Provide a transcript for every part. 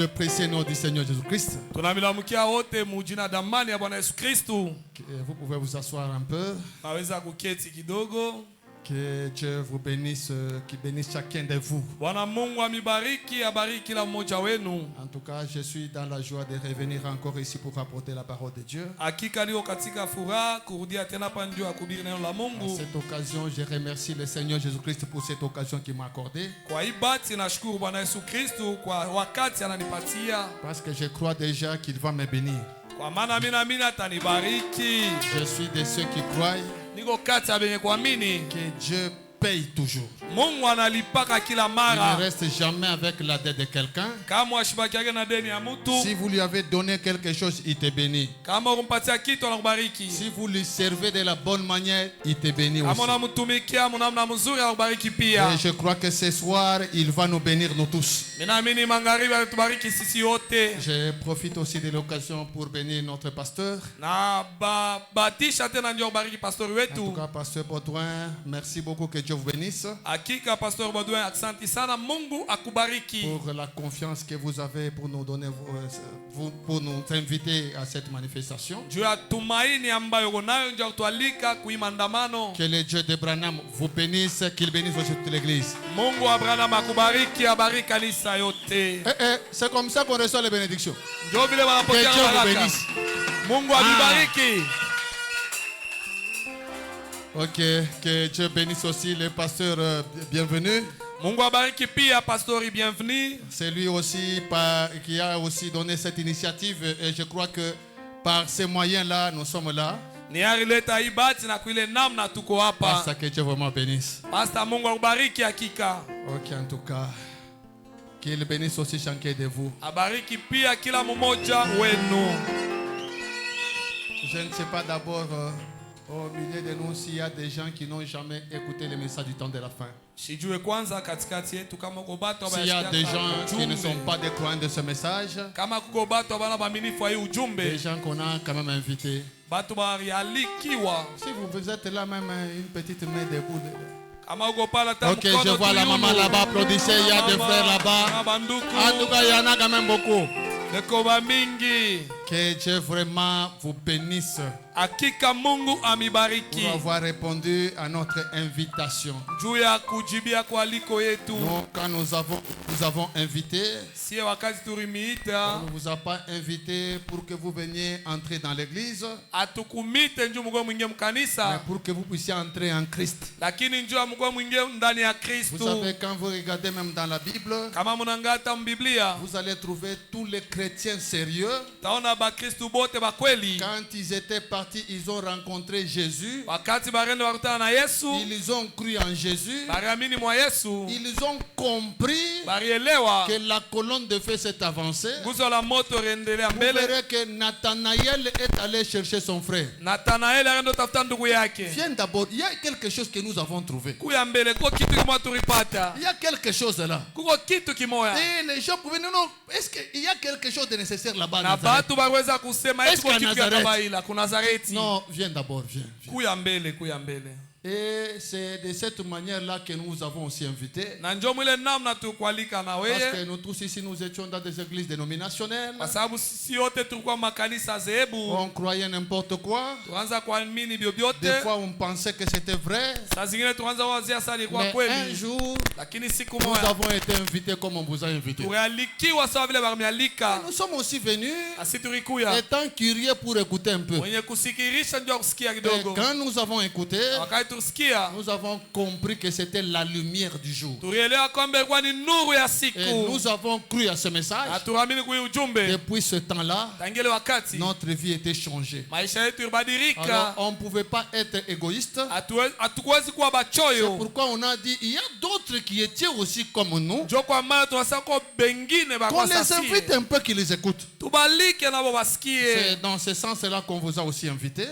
Le précieux nom du Seigneur Jésus-Christ. Vous pouvez vous asseoir un peu. Que Dieu vous bénisse, qu'il bénisse chacun de vous. En tout cas, je suis dans la joie de revenir encore ici pour apporter la parole de Dieu. À cette occasion, je remercie le Seigneur Jésus-Christ pour cette occasion qu'il m'a accordée. Parce que je crois déjà qu'il va me bénir. Je suis de ceux qui croient que Dieu paye toujours. Il ne reste jamais avec la dette de quelqu'un. Si vous lui avez donné quelque chose, il te bénit. Si vous lui servez de la bonne manière, il te bénit aussi. Et je crois que ce soir, il va nous bénir nous tous. Je profite aussi de l'occasion pour bénir notre pasteur. En tout cas, pasteur Baudouin, merci beaucoup, que Dieu vous bénisse. Pour la confiance que vous avez pour nous donner, pour nous inviter à cette manifestation. Que le Dieu d'Abraham vous bénisse, qu'il bénisse aussi toute l'église. C'est comme ça qu'on reçoit les bénédictions. Que Dieu vous bénisse. Ok, que Dieu bénisse aussi le pasteur, bienvenue. C'est lui aussi qui a aussi donné cette initiative et je crois que par ces moyens-là, nous sommes là. Pasteur, que Dieu vraiment bénisse. Ok, en tout cas, qu'il bénisse aussi chacun de vous. Je ne sais pas d'abord... au milieu de nous, s'il y a des gens qui n'ont jamais écouté le message du temps de la fin. S'il y a des gens qui ne sont pas des croyants de ce message, des gens qu'on a quand même invités. Si vous êtes là, même une petite main debout. Ok, je vois la maman là-bas, applaudissez, il y a des frères là-bas. En tout cas, il y en a quand même beaucoup. Que Dieu vraiment vous bénisse pour avoir répondu à notre invitation. Nous, quand nous avons invité, on ne vous a pas invité pour que vous veniez entrer dans l'église, mais pour que vous puissiez entrer en Christ. Vous savez, quand vous regardez même dans la Bible, vous allez trouver tous les chrétiens sérieux. Quand ils étaient partis, ils ont rencontré Jésus. Ils ont cru en Jésus. Ils ont compris que la colonne de feu s'est avancée. Vous verrez que Nathanaël est allé chercher son frère. Viens d'abord, il y a quelque chose que nous avons trouvé. Il y a quelque chose là. Et les gens pouvaient dire, non, est-ce qu'il y a quelque chose de nécessaire là-bas? Est-ce qu'à Nazareth? Non, viens d'abord, viens. Et c'est de cette manière-là que nous avons aussi invité. Parce que nous tous ici, nous étions dans des églises dénominationnelles. On croyait n'importe quoi. Des fois, on pensait que c'était vrai. Mais un jour, nous avons été invités comme on vous a invité. Nous sommes aussi venus étant curieux pour écouter un peu. Et quand nous avons écouté, nous avons compris que c'était la lumière du jour. Et nous avons cru à ce message. Depuis ce temps-là, notre vie était changée. Alors, on ne pouvait pas être égoïste. C'est pourquoi on a dit, il y a d'autres qui étaient aussi comme nous. Qu'on les invite un peu, qu'ils les écoutent. C'est dans ce sens-là qu'on vous a aussi invité.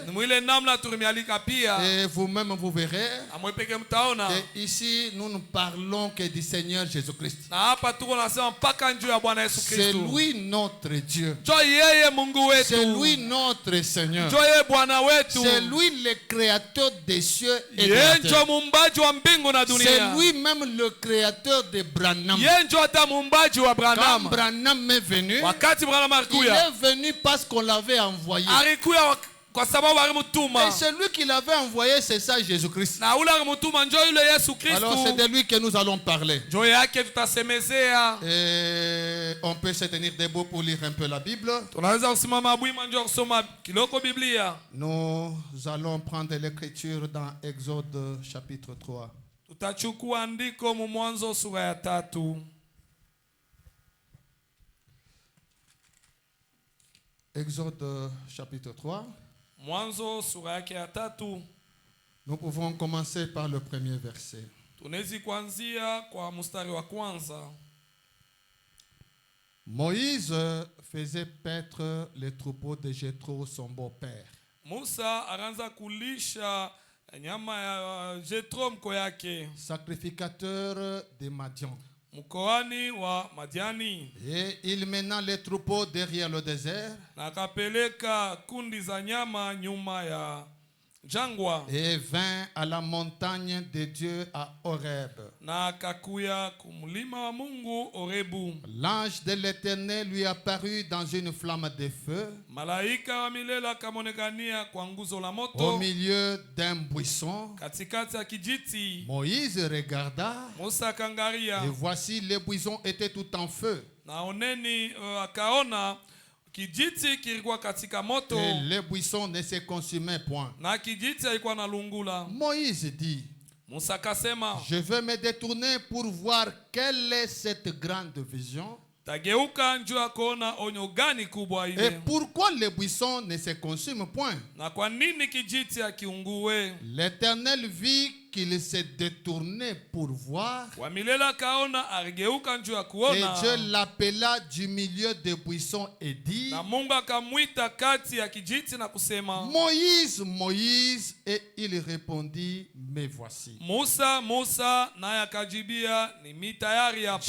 Et vous-même vous verrez. Et ici, nous ne parlons que du Seigneur Jésus-Christ. C'est lui notre Dieu. C'est lui notre Seigneur. C'est lui le créateur des cieux et de la terre. C'est lui-même le créateur de Branham. Quand Branham est venu, il est venu parce qu'on l'avait envoyé. Et celui qui l'avait envoyé, c'est ça, Jésus-Christ. Alors c'est de lui que nous allons parler. Et on peut se tenir debout pour lire un peu la Bible. Nous allons prendre l'écriture dans Exode chapitre 3. Exode chapitre 3. Nous pouvons commencer par le premier verset. Moïse faisait paître les troupeaux de Jéthro, son beau-père. Sacrificateur de Madian. Et il mena les troupeaux derrière le désert. Et vint à la montagne de Dieu à Horeb. L'ange de l'Éternel lui apparut dans une flamme de feu au milieu d'un buisson. Moïse regarda et voici les buissons étaient tout en feu. Et les buissons ne se consumaient point. Moïse dit, je vais me détourner pour voir quelle est cette grande vision. Et pourquoi les buissons ne se consument point? L'Éternel vit qu'il s'est détourné pour voir. Et Dieu l'appela du milieu des buissons et dit, Moïse, Moïse. Et il répondit, me voici.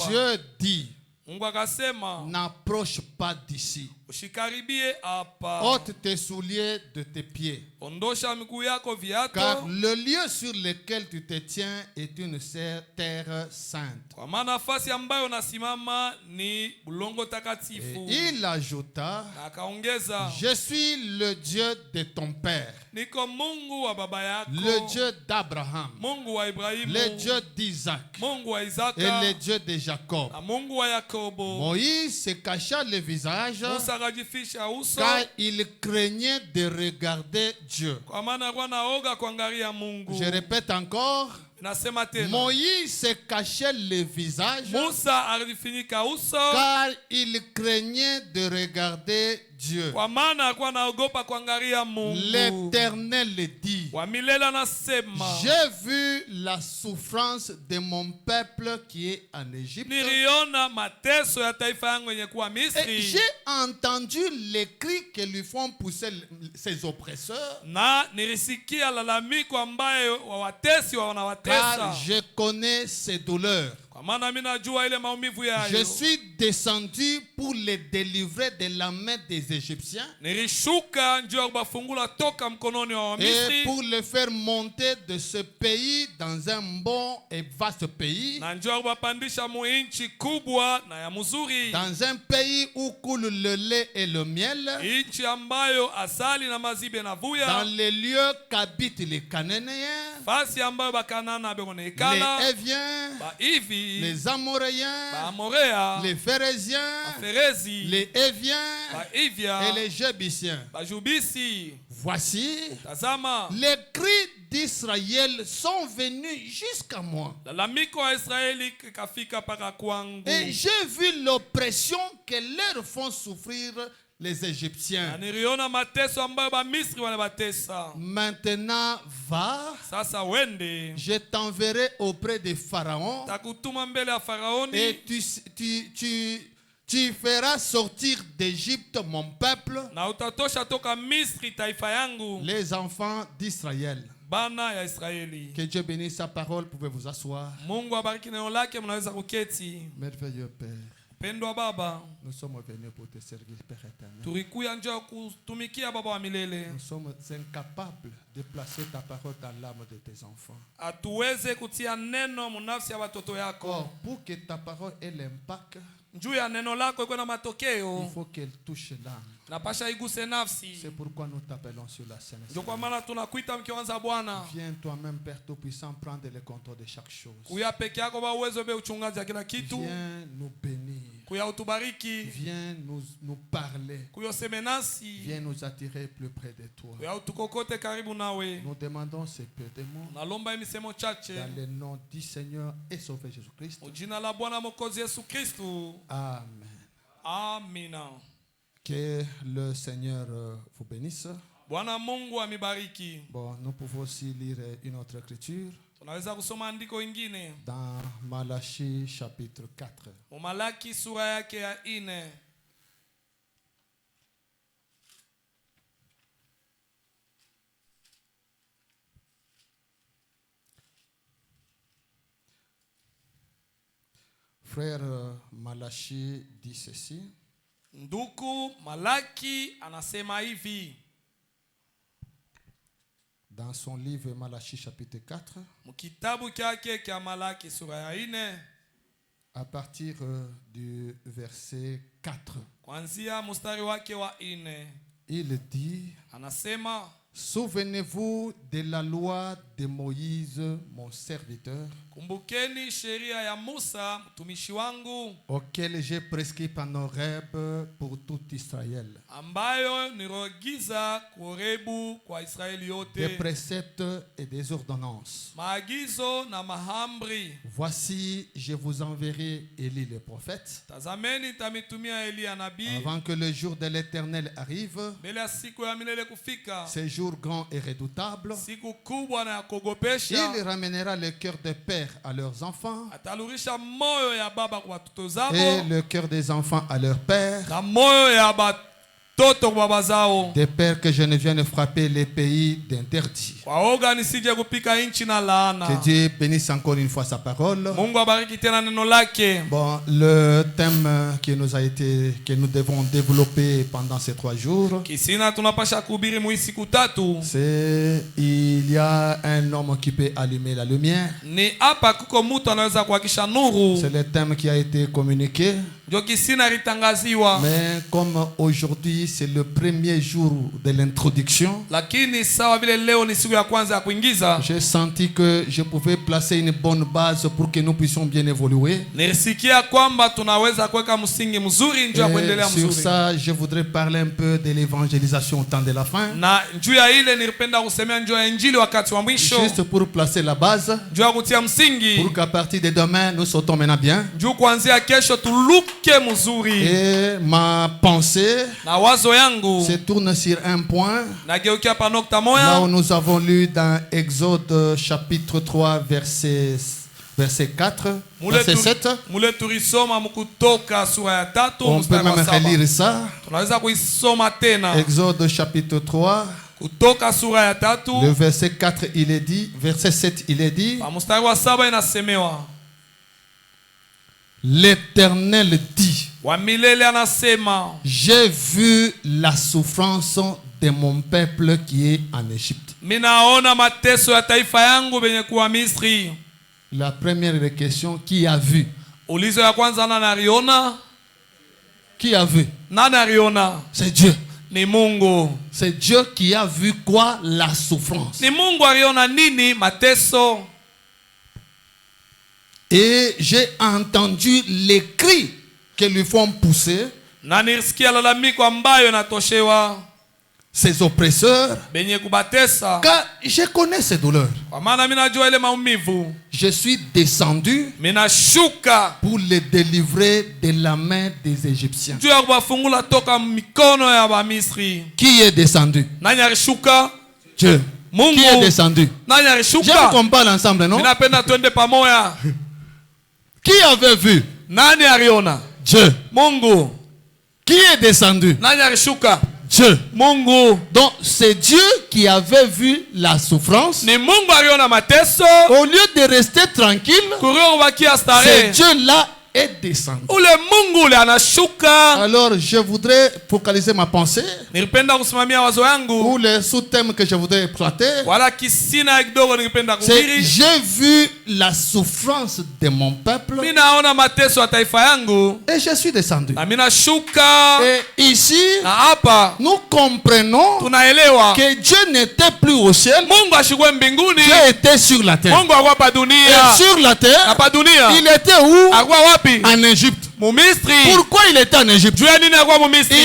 Dieu dit, n'approche pas d'ici. Ôte tes souliers de tes pieds. Car le lieu sur lequel tu te tiens est une terre sainte. Et il ajouta, je suis le Dieu de ton père, le Dieu d'Abraham, le Dieu d'Isaac et le Dieu de Jacob. Moïse se cacha le visage car il craignait de regarder Dieu. Je répète encore, Moïse se cachait le visage car il craignait de regarder Dieu. L'Éternel dit, j'ai vu la souffrance de mon peuple qui est en Égypte. Et j'ai entendu les cris que lui font pousser ses oppresseurs. Car je connais ses douleurs. Je suis descendu pour les délivrer de la main des Égyptiens et pour les faire monter de ce pays dans un bon et vaste pays, dans un pays où coule le lait et le miel, dans les lieux qu'habitent les Cananéens, les Héviens, les Amoréens, les Phérésiens, les Héviens et les Jébusiens. Voici, les cris d'Israël sont venus jusqu'à moi. Et j'ai vu l'oppression que leur font souffrir les Égyptiens. Maintenant va, je t'enverrai auprès de Pharaon et Tu feras sortir d'Égypte mon peuple, les enfants d'Israël. Que Dieu bénisse sa parole, pouvez vous asseoir. Merveilleux Père, nous sommes venus pour te servir, Père éternel. Nous sommes incapables de placer ta parole dans l'âme de tes enfants. Or, pour que ta parole ait l'impact, il faut qu'elle touche l'âme. C'est pourquoi nous t'appelons sur la scène. Viens toi-même, Père Tout-Puissant, prendre le contrôle de chaque chose. Viens nous bénir. Viens nous parler. Viens nous attirer plus près de toi. Nous demandons ce peu de mots dans le nom du Seigneur et Sauveur Jésus-Christ. Amen. Amen. Que le Seigneur vous bénisse. Bon, nous pouvons aussi lire une autre écriture dans Malachie chapitre 4. Frère Malachie dit ceci. Nduku Malaki anasema hivi. Dans son livre Malachie chapitre 4. Mkitabu kyake kya Malaki sura ya 4. À partir du verset 4. Kuanzia mstari wake wa 4. Il dit, anasema, souvenez-vous de la loi de Moïse, mon serviteur, kumbukeni sheria ya Musa mtumishi wangu, auquel j'ai prescrit par Horeb pour tout Israël, ambayo nirogiza kurebu kwa Israeli yote, des préceptes et des ordonnances. Maagizo na mahamri. Voici, je vous enverrai Élie le prophète, tazameni tamitumia Elia nabii, avant que le jour de l'Éternel arrive, mbele ya siku ya milele kufika, ce jour grand et redoutable. Siku kubwa na kugopesha. Il ramènera le cœur des pères à leurs enfants, atalurisha moyo ya baba kwa watoto zao, et le cœur des enfants à leurs pères, na moyo ya batoto kwa baba zao, des pères que je ne vienne frapper les pays d'interdit. Waoga nisije kupika inchi na laana. Que Dieu bénisse encore une fois sa parole. Mungu abariki tena neno lake. Bon, le thème que nous devons développer pendant ces 3 jours, kisina tunapasha kuhubiri mu siku 3, c'est il y a un homme qui peut allumer la lumière. Ni hapa kuko mtu anaweza kuhakisha nuru. C'est le thème qui a été communiqué. Ndio kisina ritangaziwa. Mais comme aujourd'hui c'est le premier jour de l'introduction, lakini sawa vile leo ni siku ya kwanza ya kuingiza, j'ai senti que je pouvais placer une bonne base pour que nous puissions bien évoluer. Nilisikia kwamba tunaweza kuweka msingi mzuri njoo ya kuendelea mzuri. Sur ça, je voudrais parler un peu de l'évangélisation au temps de la fin. Na njoo ya ile nilipenda kusemea njoo ya injili wakati wa mwisho. Juste pour placer la base. Njoo ya kutia msingi. Pour qu'à partir de demain nous sautons maintenant bien. Njoo kuanzia kesho tuluke mzuri. Et ma pensée na wazo yangu se tourne sur un point. Nageukia pa nokta moya. Là où nous avons lu dans Exode chapitre 3 verset 4, verset 7. Mule tulisoma mkutoka sura ya 3 on peut même relire ça. Tunaweza kuisoma tena. Exode chapitre 3. Kutoka sura ya 3. Le verset 4 il est dit, verset 7 il est dit. Pa mstari wa 7 inasemewa. L'Éternel dit, wa milele anasema, j'ai vu la souffrance de mon peuple qui est en Égypte. Minaona mateso ya taifa yangu benye kuwa Misri. La première question, qui a vu? Ulizo ya kwanza nani aliona? Qui a vu? Nani aliona? C'est Dieu. Ni Mungu. C'est Dieu qui a vu quoi? La souffrance. Ni Mungu aliona nini? Mateso. Et j'ai entendu les cris que lui font pousser na nilisikia lalamiko ambayo natoshewa ses oppresseurs, benye kubatesa. Car je connais ces douleurs. Kwa maana mimi najua ile maumivu. Je suis descendu minashuka pour les délivrer de la main des Égyptiens. Juu ya kubafungula toka mikono ya Bamisri. Qui est descendu? Nani alishuka? Dieu. Mungu. Qui est descendu? Nani alishuka? J'aime qu'on parle ensemble, non? Ninapenda twende pamoja. Qui avait vu? Nani aliona? Dieu. Mungu. Qui est descendu? Nani alishuka? Dieu. Mungu. Donc c'est Dieu qui avait vu la souffrance. Ni Mungu aliona mateso. Au lieu de rester tranquille, c'est Dieu là est descendu. Alors je voudrais focaliser ma pensée. Ou le sous-thème que je voudrais exploiter. C'est j'ai vu la souffrance de mon peuple. Et je suis descendu. Et ici, nous comprenons que Dieu n'était plus au ciel. Dieu était sur la terre. Et sur la terre, il était où? En Égypte. Pourquoi il était en Égypte? Il y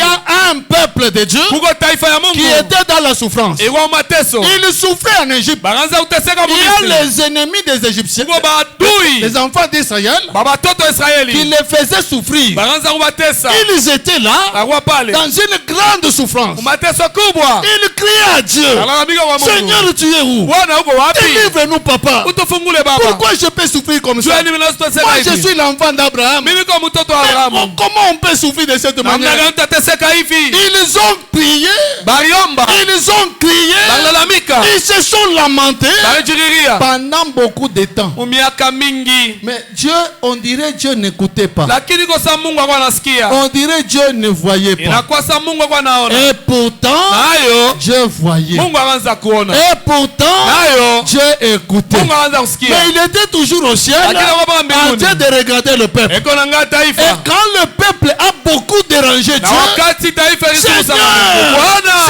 a un peuple de Dieu qui était dans la souffrance. Il souffrait en Égypte. Il y a les ennemis des Égyptiens, les enfants d'Israël, qui les faisaient souffrir. Ils étaient là dans une grande souffrance. Ils criaient à Dieu: Seigneur, tu es où? Délivre-nous, papa. Pourquoi je peux souffrir comme ça? Moi, je suis l'enfant d'Abraham. Comment on peut souffrir de cette manière? Ils ont prié. Ils ont crié. Ils se sont lamentés pendant beaucoup de temps. Mais Dieu, on dirait Dieu n'écoutait pas. On dirait Dieu ne voyait pas. Et pourtant, Dieu voyait. Et pourtant, Dieu écoutait. Mais il était toujours au ciel en train de regarder le peuple. Et quand le peuple a beaucoup dérangé Dieu,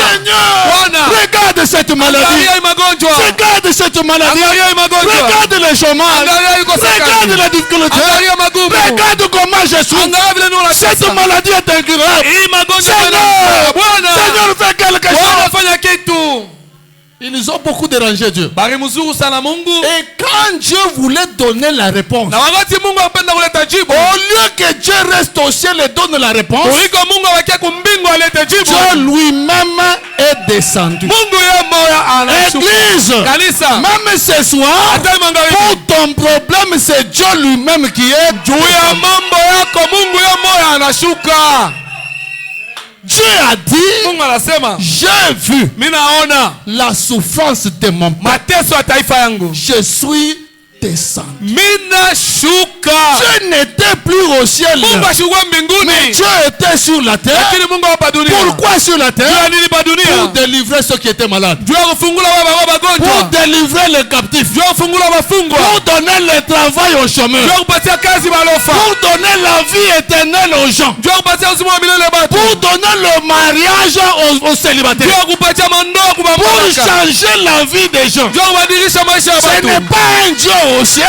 Seigneur, regarde cette maladie. Regarde cette maladie. Regarde le chômage. Regarde la difficulté. Regarde comment je suis. Cette maladie est incurable. Seigneur, fais quelque chose. Ils ont beaucoup dérangé Dieu. Et quand Dieu voulait donner la réponse, au lieu que Dieu reste au ciel et donne la réponse, Dieu lui-même est descendu. Église, même ce soir, pour ton problème, c'est Dieu lui-même qui est Dieu a dit: j'ai vu la souffrance de mon peuple. Je suis descendu. Dieu n'était plus au ciel, mais Dieu était sur la terre. Pourquoi sur la terre? Pour délivrer ceux qui étaient malades, pour délivrer les captifs, pour donner le travail aux chômeurs, pour donner la vie éternelle aux gens, pour donner le mariage aux célibataires, pour changer la vie des gens. Ce n'est pas un Dieu au ciel,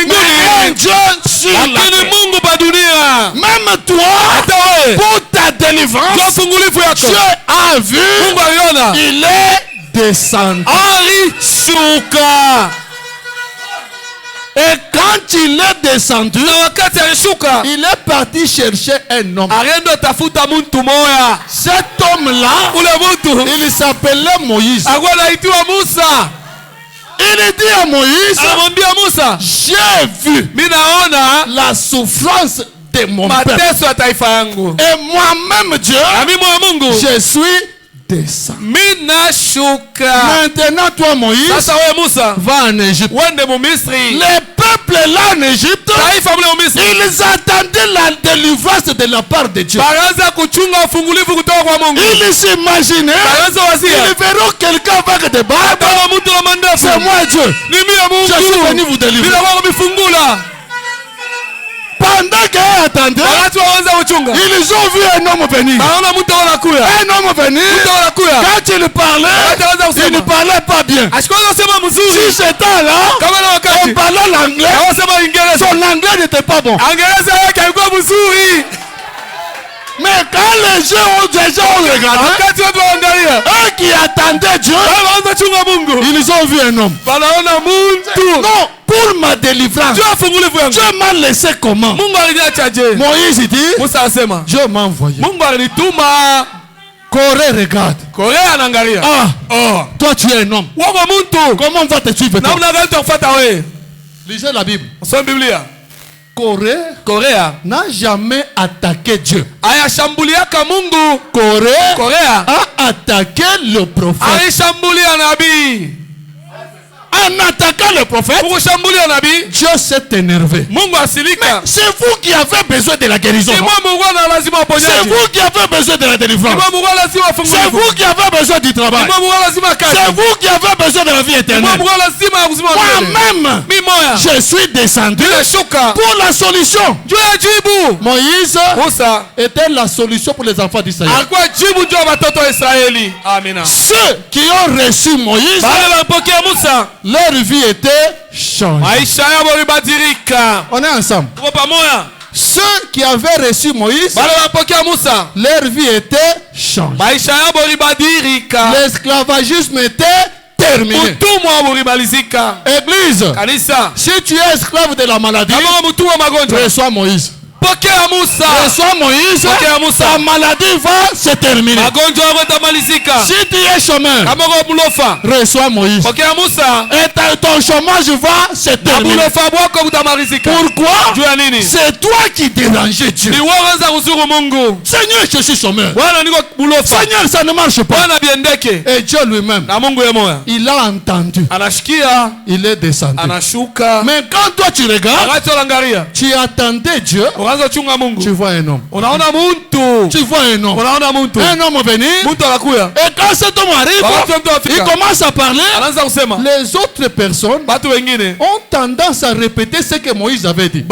mais un Dieu sur la terre. Même toi, pour ta délivrance, Dieu a vu, il est descendu. Et quand il est descendu, il est parti chercher un homme. Cet homme-là, il s'appelait Moïse. Il dit à Moïse: j'ai vu la souffrance de mon peuple. Et moi-même, Dieu, je suis descendu. Maintenant, toi, Moïse, va en Égypte. Les peuples là en Égypte, ils attendaient la délivrance de la part de Dieu. Ils s'imaginaient, ils verront quelqu'un va te battre. C'est moi Dieu. Je suis venu vous délivrer. Pendant qu'ils attendaient, ils ont vu un homme venir. Un homme venir. Quand il parlait, il ne parlait pas bien. Si c'était là, on parlait l'anglais, son anglais n'était pas bon. Mais quand les gens ont déjà regardé, eux qui attendaient Dieu, ils ont vu un homme. Non, pour ma délivrance, Dieu m'a laissé comment? Moïse dit: Dieu m'a envoyé. Corée regarde. Ah, toi tu es un homme. Comment on va te suivre? Lisez la Bible. Corée n'a jamais attaqué Dieu. Corée a attaqué le prophète. En attaquant le prophète, Dieu s'est énervé. Mais c'est vous qui avez besoin de la guérison. C'est vous qui avez besoin de la délivrance. C'est vous qui avez besoin du travail. C'est vous qui avez besoin de la vie éternelle. Moi-même, je suis descendu pour la solution. Moïse était la solution pour les enfants d'Israël. Ceux qui ont reçu Moïse, leur vie était changée. On est ensemble. Ceux qui avaient reçu Moïse, leur vie était changée. L'esclavagisme était terminé. Église, si tu es esclave de la maladie, reçois Moïse. Reçois Moïse, ta maladie va se terminer. Si tu es chômeur, reçois Moïse, et ton chômage va se terminer. Pourquoi? C'est toi qui dérangeais Dieu. Seigneur, je suis chômeur. Seigneur, ça ne marche pas. Et Dieu lui-même, il a entendu. Il est descendu. Mais quand toi tu regardes, tu attendais Dieu. Tu vois un homme. Tu vois un homme. Un homme venir. Et quand cet homme arrive, il commence à parler. Les autres personnes ont tendance à répéter ce que Moïse avait dit.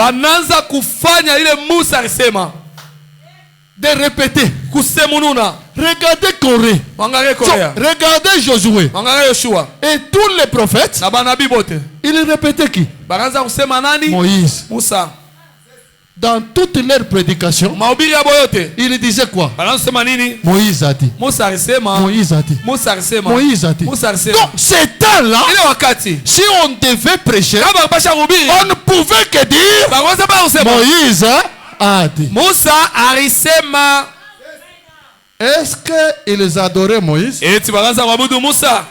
De répéter. Regardez Corée. Regardez Josué. Et tous les prophètes, ils répétaient qui? Moïse. Dans toutes leurs prédications, il disait quoi? Moïse a dit. Moïse a dit. Moïse a dit. Donc, ces temps-là, si on devait prêcher, on ne pouvait que dire Moïse a dit. Est-ce qu'ils adoraient Moïse?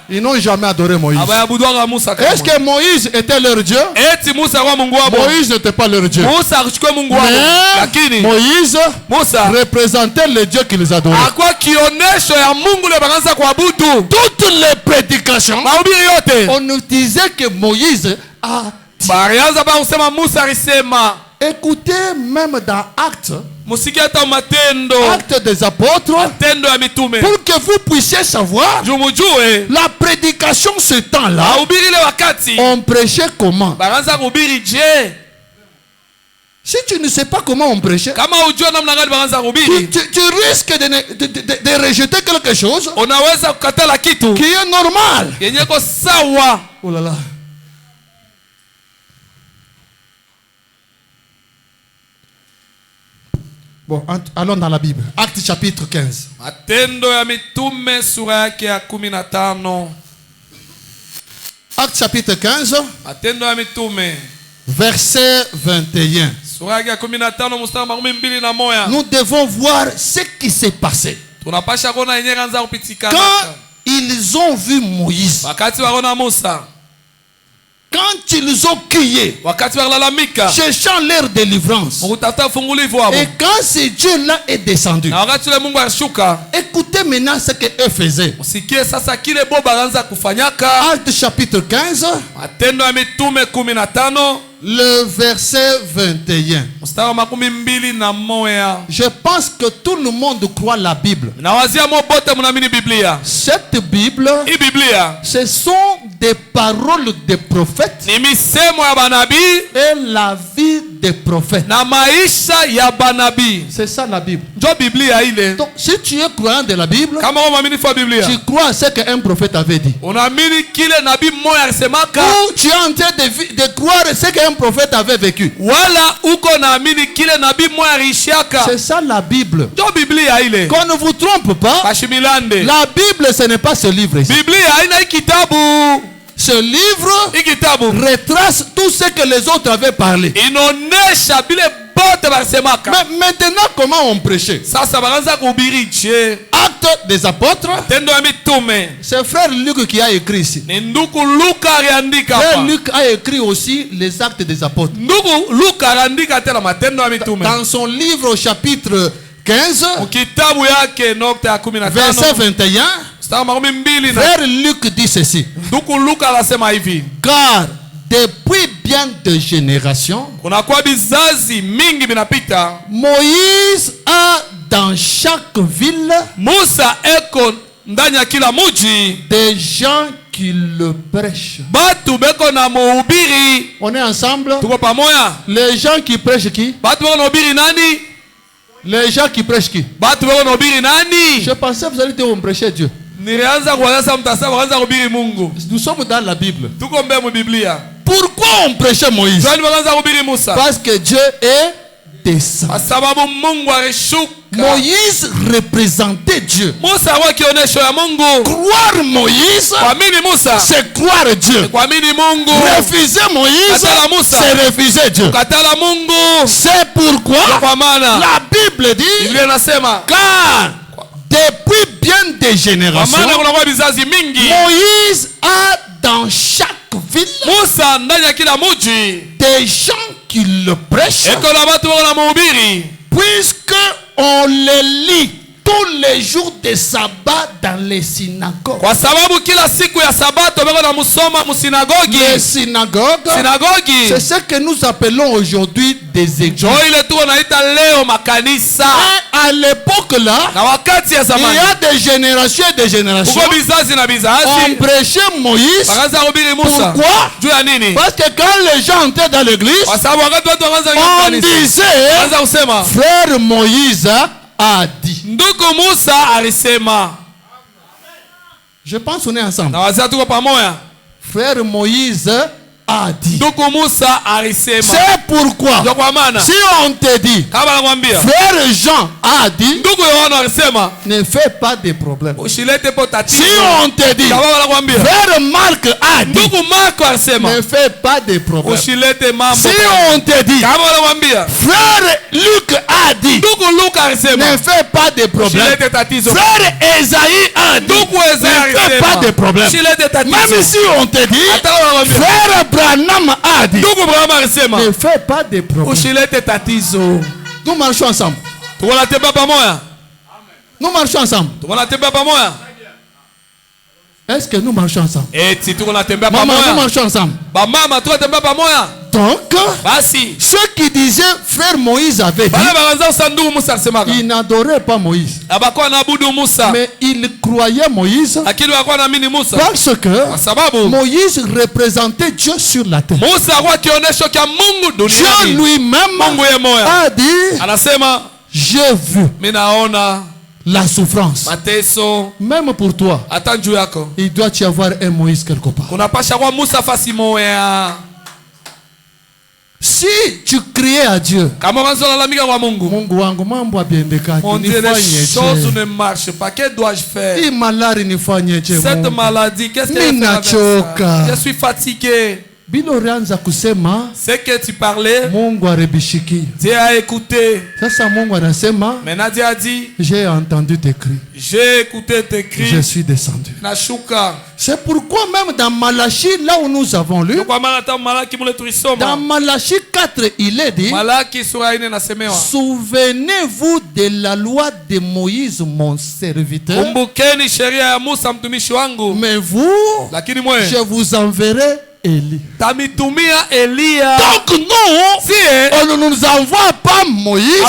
Ils n'ont jamais adoré Moïse. Est-ce que Moïse était leur Dieu? Moïse n'était pas leur Dieu. Mais Moïse représentait le Dieu qu'ils adoraient. Toutes les prédications, on nous disait que Moïse a dit. Écoutez, même dans Actes des apôtres, pour que vous puissiez savoir la prédication ce temps-là, on prêchait comment? Si tu ne sais pas comment on prêchait, tu risques de rejeter quelque chose qui est normal. Oh là là. Bon, allons dans la Bible. Acte chapitre 15. Acte chapitre 15. Verset 21. Nous devons voir ce qui s'est passé. Quand ils ont vu Moïse, quand ils ont crié, cherchant leur délivrance, et quand ce Dieu-là est descendu, écoutez maintenant ce qu'eux faisaient. Acte chapitre 15, le verset 21. Je pense que tout le monde croit la Bible. Cette Bible, ce sont des paroles des prophètes et la vie des prophètes. C'est ça la Bible. Donc si tu es croyant de la Bible, tu crois à ce qu'un prophète avait dit. Ou tu es en train de croire à ce qu'un prophète avait vécu. C'est ça la Bible. Qu'on ne vous trompe pas. La Bible, ce n'est pas ce livre ici. Ce livre retrace tout ce que les autres avaient parlé. Mais maintenant, comment on prêchait? Acte Actes des apôtres. C'est frère Luc qui a écrit ici. Frère Luc a écrit aussi les Actes des apôtres. Dans son livre au chapitre 15, verset 21, frère Luc dit ceci. Car depuis bien de générations, Moïse a dans chaque ville des gens qui le prêchent. On est ensemble. Les gens qui prêchent qui? Les gens qui prêchent qui? Je pensais que vous allez dire on prêchait Dieu. Nous sommes dans la Bible. Pourquoi on prêchait Moïse? Parce que Dieu est descendu. Moïse représentait Dieu. Croire Moïse, c'est croire Dieu. Refuser Moïse, c'est refuser Dieu. C'est pourquoi la Bible dit, car depuis bien des générations, Moïse a dans chaque ville des gens qui le prêchent, puisque on les lit tous les jours de sabbat dans les synagogues. Les synagogues, c'est ce que nous appelons aujourd'hui des églises. À l'époque là, il y a des générations et des générations. On prêchait Moïse. Pourquoi? Parce que quand les gens entraient dans l'église, on disait, frère Moïse a dit. Je pense qu'on est ensemble. Frère Moïse a dit. C'est pourquoi si on te dit frère Jean a dit, ne fais pas de problème. Si on te dit frère Marc a dit, ne fais pas de problème. Si on te dit frère Luc a dit, ne fais pas de problème. Frère Esaïe a dit, ne fais pas de problème. Même si on te dit frère Branham a dit, ne fais pas de problème. Nous marchons ensemble. Nous marchons ensemble. Est-ce que nous marchons ensemble? Maman, nous marchons ensemble. Donc, ceux qui disaient frère Moïse avait dit, ils n'adoraient pas Moïse, mais ils croyaient Moïse parce que Moïse représentait Dieu sur la terre. Dieu lui-même a dit, j'ai vu la souffrance. Même pour toi, il doit y avoir un Moïse quelque part. Si tu criais à Dieu, mon Dieu, les choses ne marchent pas. Que dois-je faire? Cette maladie, qu'est-ce qu'elle fait? Je suis fatigué. Ce que tu parlais, Dieu a écouté. Maintenant Dieu a dit, j'ai entendu tes cris, j'ai écouté tes cris, je suis descendu. C'est pourquoi même dans Malachie, là où nous avons lu, dans Malachie 4, il est dit, souvenez-vous de la loi de Moïse mon serviteur, mais vous, je vous enverrai Élie. Donc nous, on ne nous envoie pas Moïse,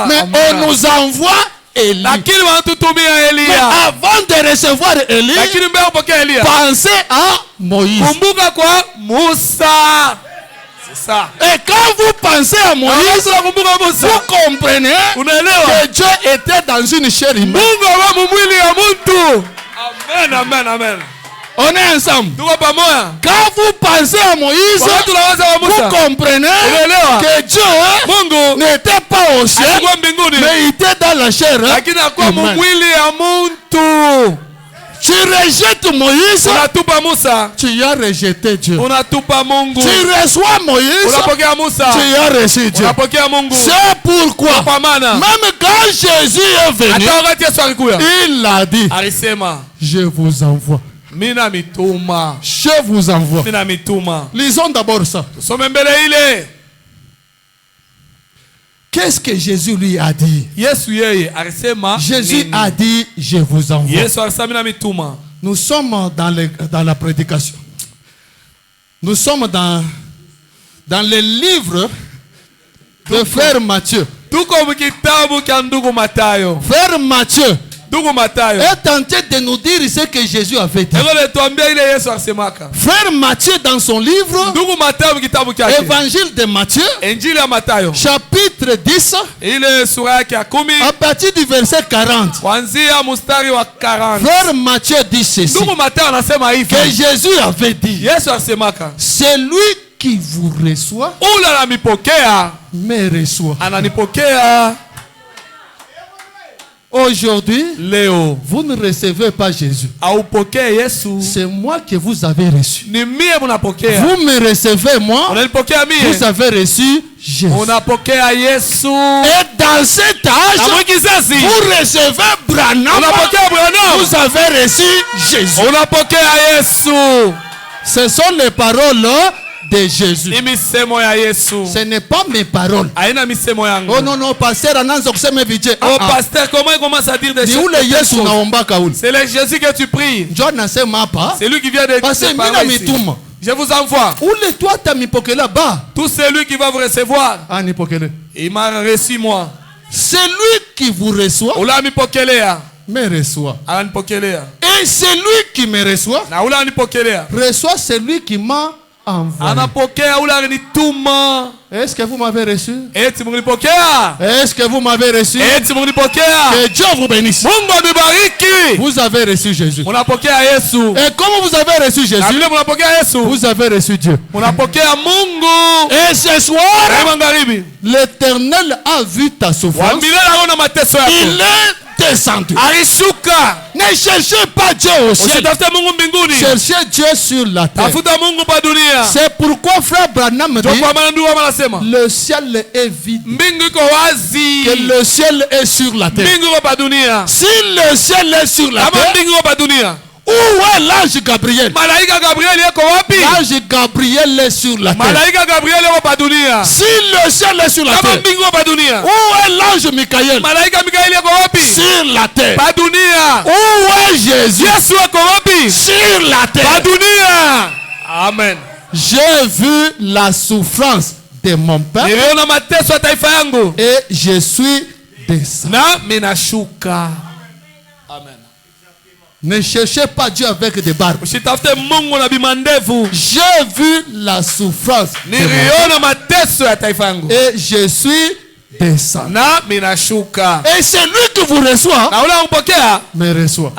mais on nous envoie Élie. Mais avant de recevoir Élie, pensez à Moïse. Ça. Et quand vous pensez à Moïse, vous comprenez que Dieu était dans une chair humaine. Amen, amen, amen. On est ensemble. Quand vous pensez à Moïse, vous comprenez que Dieu n'était pas au ciel, mais il était dans la chair humaine. Tu rejettes Moïse. Tu as rejeté Dieu. Tu reçois Moïse. Tu as reçu Dieu. C'est pourquoi même quand Jésus est venu, il a dit, je vous envoie. Je vous envoie. Lisons d'abord ça. Qu'est-ce que Jésus lui a dit? Jésus a dit, je vous envoie. Nous sommes dans la prédication. Nous sommes dans le livre de Frère Matthieu. Frère Matthieu est tenté de nous dire ce que Jésus avait dit. Frère Matthieu dans son livre Évangile de Matthieu chapitre 10 à partir du verset 40. Frère Matthieu dit ceci que Jésus avait dit: c'est lui qui vous reçoit me reçoit. Aujourd'hui, vous ne recevez pas Jésus. C'est moi que vous avez reçu. Vous me recevez moi. Vous avez reçu Jésus. Et dans cet âge, vous recevez Branham. Vous avez reçu Jésus. Ce sont les paroles de Jésus. Ce n'est pas mes paroles. Oh non, non, pasteur, pasteur, comment il commence à dire des choses? C'est le Jésus que tu pries. C'est lui qui vient de dire. Je vous envoie. Tout celui qui va vous recevoir. Il m'a reçu moi. Celui qui vous reçoit me reçoit. Et celui qui me reçoit reçoit celui qui m'a envoyé. Est-ce que vous m'avez reçu? Est-ce que vous m'avez reçu? Que Dieu vous bénisse. Vous avez reçu Jésus. Et comme vous avez reçu Jésus, vous avez reçu Dieu. Et ce soir, l'Éternel a vu ta souffrance. Il est descendu. Ne cherchez pas Dieu au ciel. Cherchez Dieu sur la terre. C'est pourquoi frère Branham dit: le ciel est vide, que le ciel est sur la terre. Si le ciel est sur la terre, où est l'ange Gabriel? L'ange Gabriel est sur la terre. Si le ciel est sur la terre, où est l'ange Michael? Sur la terre. Où est Jésus? Sur la terre. Amen. J'ai vu la souffrance de mon père et je suis descendu. Amen. Ne cherchez pas Dieu avec des barbes. J'ai vu la souffrance de mon père et je suis descendu. Et c'est lui qui vous reçoit me reçoit.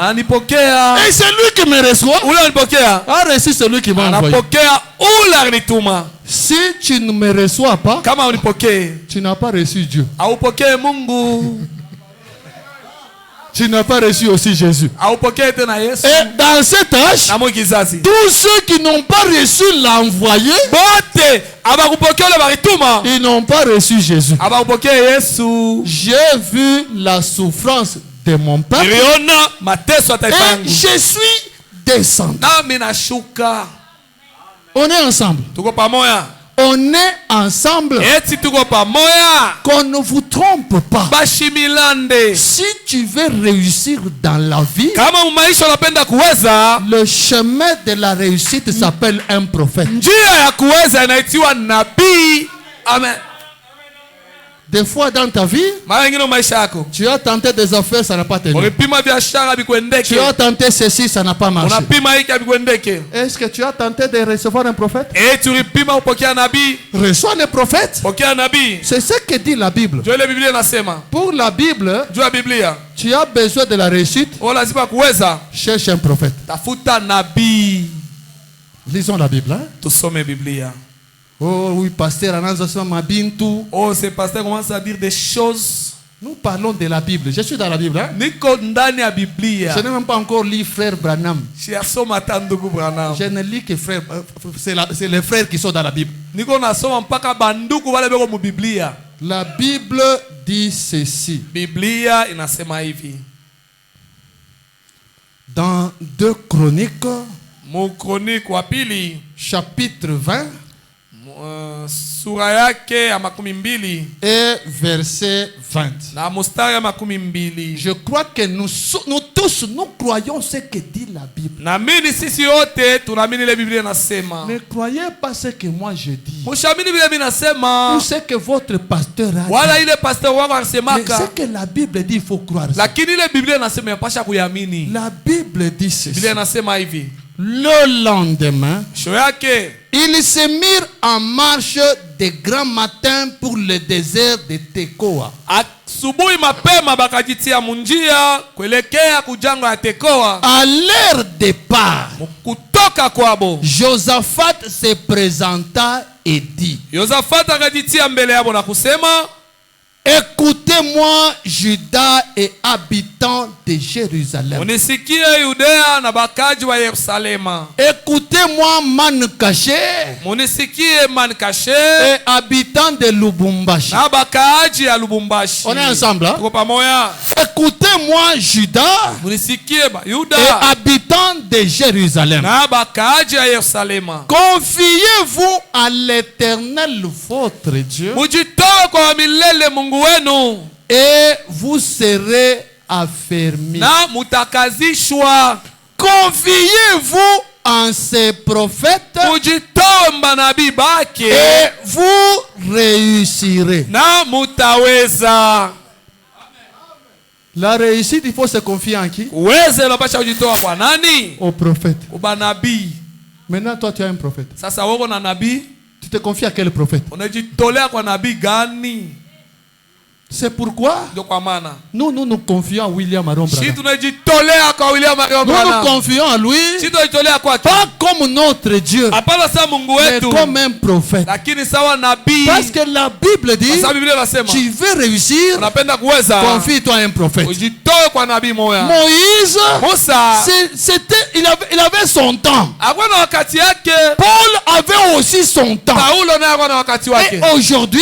Et c'est lui qui me reçoit a reçu celui qui m'a envoyé. Si tu ne me reçois pas, tu n'as pas reçu Dieu. Tu n'as pas reçu aussi Jésus. Et dans cet âge, tous ceux qui n'ont pas reçu l'envoyé, ils n'ont pas reçu Jésus. J'ai vu la souffrance de mon père et je suis descendu. On est ensemble. On est ensemble. Qu'on ne vous trompe pas. Si tu veux réussir dans la vie, le chemin de la réussite s'appelle un prophète. Amen. Des fois dans ta vie, tu as tenté des affaires, ça n'a pas tenu. Tu as tenté ceci, ça n'a pas marché. Est-ce que tu as tenté de recevoir un prophète? Reçois un prophète. C'est ce que dit la Bible. Pour la Bible, tu as besoin de la réussite. Cherche un prophète. Lisons la Bible. Oh oui, pasteur, oh, ce pasteur commence à dire des choses. Nous parlons de la Bible. Je suis dans la Bible. Hein? Je n'ai même pas encore lu frère Branham. Je ne lis que frère. C'est les frères qui sont dans la Bible. La Bible dit ceci. Dans 2 Chroniques, chapitre 20. Et verset 20. Je crois que nous tous nous croyons ce que dit la Bible. Ne croyez pas ce que moi je dis ou ce que votre pasteur a dit. Mais ce que la Bible dit, il faut croire ça. La Bible dit ceci. Le lendemain, ils se mirent en marche de grand matin pour le désert de Tekoa. À leur départ, Josaphat se présenta et dit: écoutez-moi, Juda et habitants de Jérusalem. Écoutez-moi, man caché et habitants de Lubumbashi. On est ensemble, hein? Écoutez-moi, Juda et habitants de Jérusalem. Confiez-vous à l'Éternel votre Dieu, et vous serez affermis. Confiez-vous en ces prophètes, et vous réussirez. La réussite, il faut se confier en qui? Au prophète. Maintenant, toi, tu es un prophète. Tu te confies à quel prophète? C'est pourquoi nous nous confions à William Marion Branham. Nous nous confions à lui, pas comme notre Dieu, mais comme un prophète. Parce que la Bible dit, tu veux réussir, confie-toi à un prophète. Moïse, il avait son temps. Paul avait aussi son temps. Et aujourd'hui,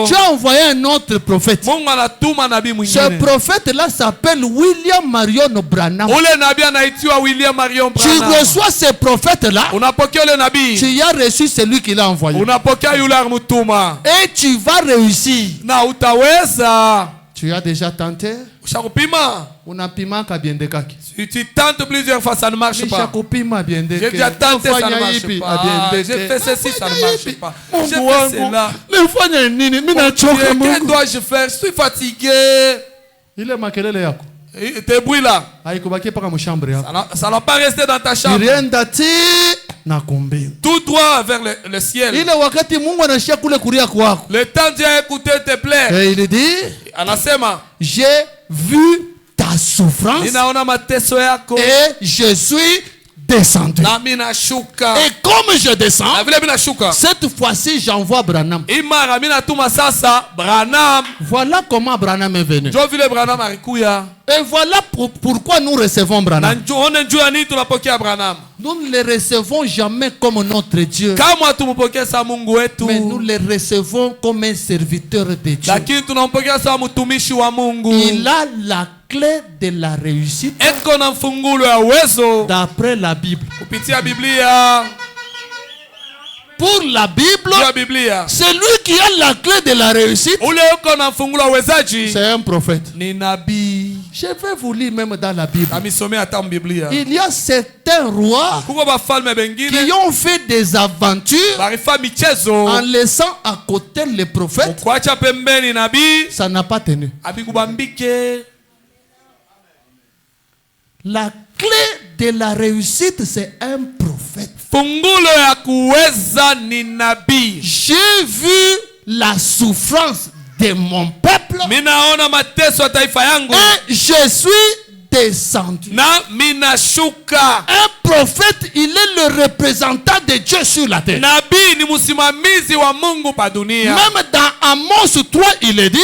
tu as envoyé un autre prophète. Ce prophète-là s'appelle William Marion Branham. Tu reçois ce prophète-là, tu as reçu celui qui l'a envoyé. Et tu vas réussir. Tu as déjà tenté? Si tu tentes plusieurs fois, ça ne marche pas. J'ai déjà tenté, ça ne marche pas. J'ai fait ceci, ça ne marche pas. J'ai fait cela. Que dois-je faire? Je suis fatigué. Tes bruits là, ça n'a pas resté dans ta chambre. Tout droit vers le ciel. Le temps d'y écouter te plaît. Et il dit, j'ai vu ta souffrance et je suis descendu. Et comme je descends, cette fois-ci j'envoie Branham. Voilà comment Branham est venu. Et voilà pourquoi nous recevons Branham. Nous ne le recevons jamais comme notre Dieu, mais nous le recevons comme un serviteur de Dieu. Il a la clé de la réussite d'après la Bible. Pour la Bible, celui qui a la clé de la réussite, c'est un prophète. Je vais vous lire même dans la Bible. Il y a certains rois qui ont fait des aventures en laissant à côté les prophètes. Ça n'a pas tenu. La clé de la réussite, c'est un prophète. J'ai vu la souffrance de mon peuple et je suis descendu. Un prophète, il est le représentant de Dieu sur la terre. Même dans Amos 3, il est dit.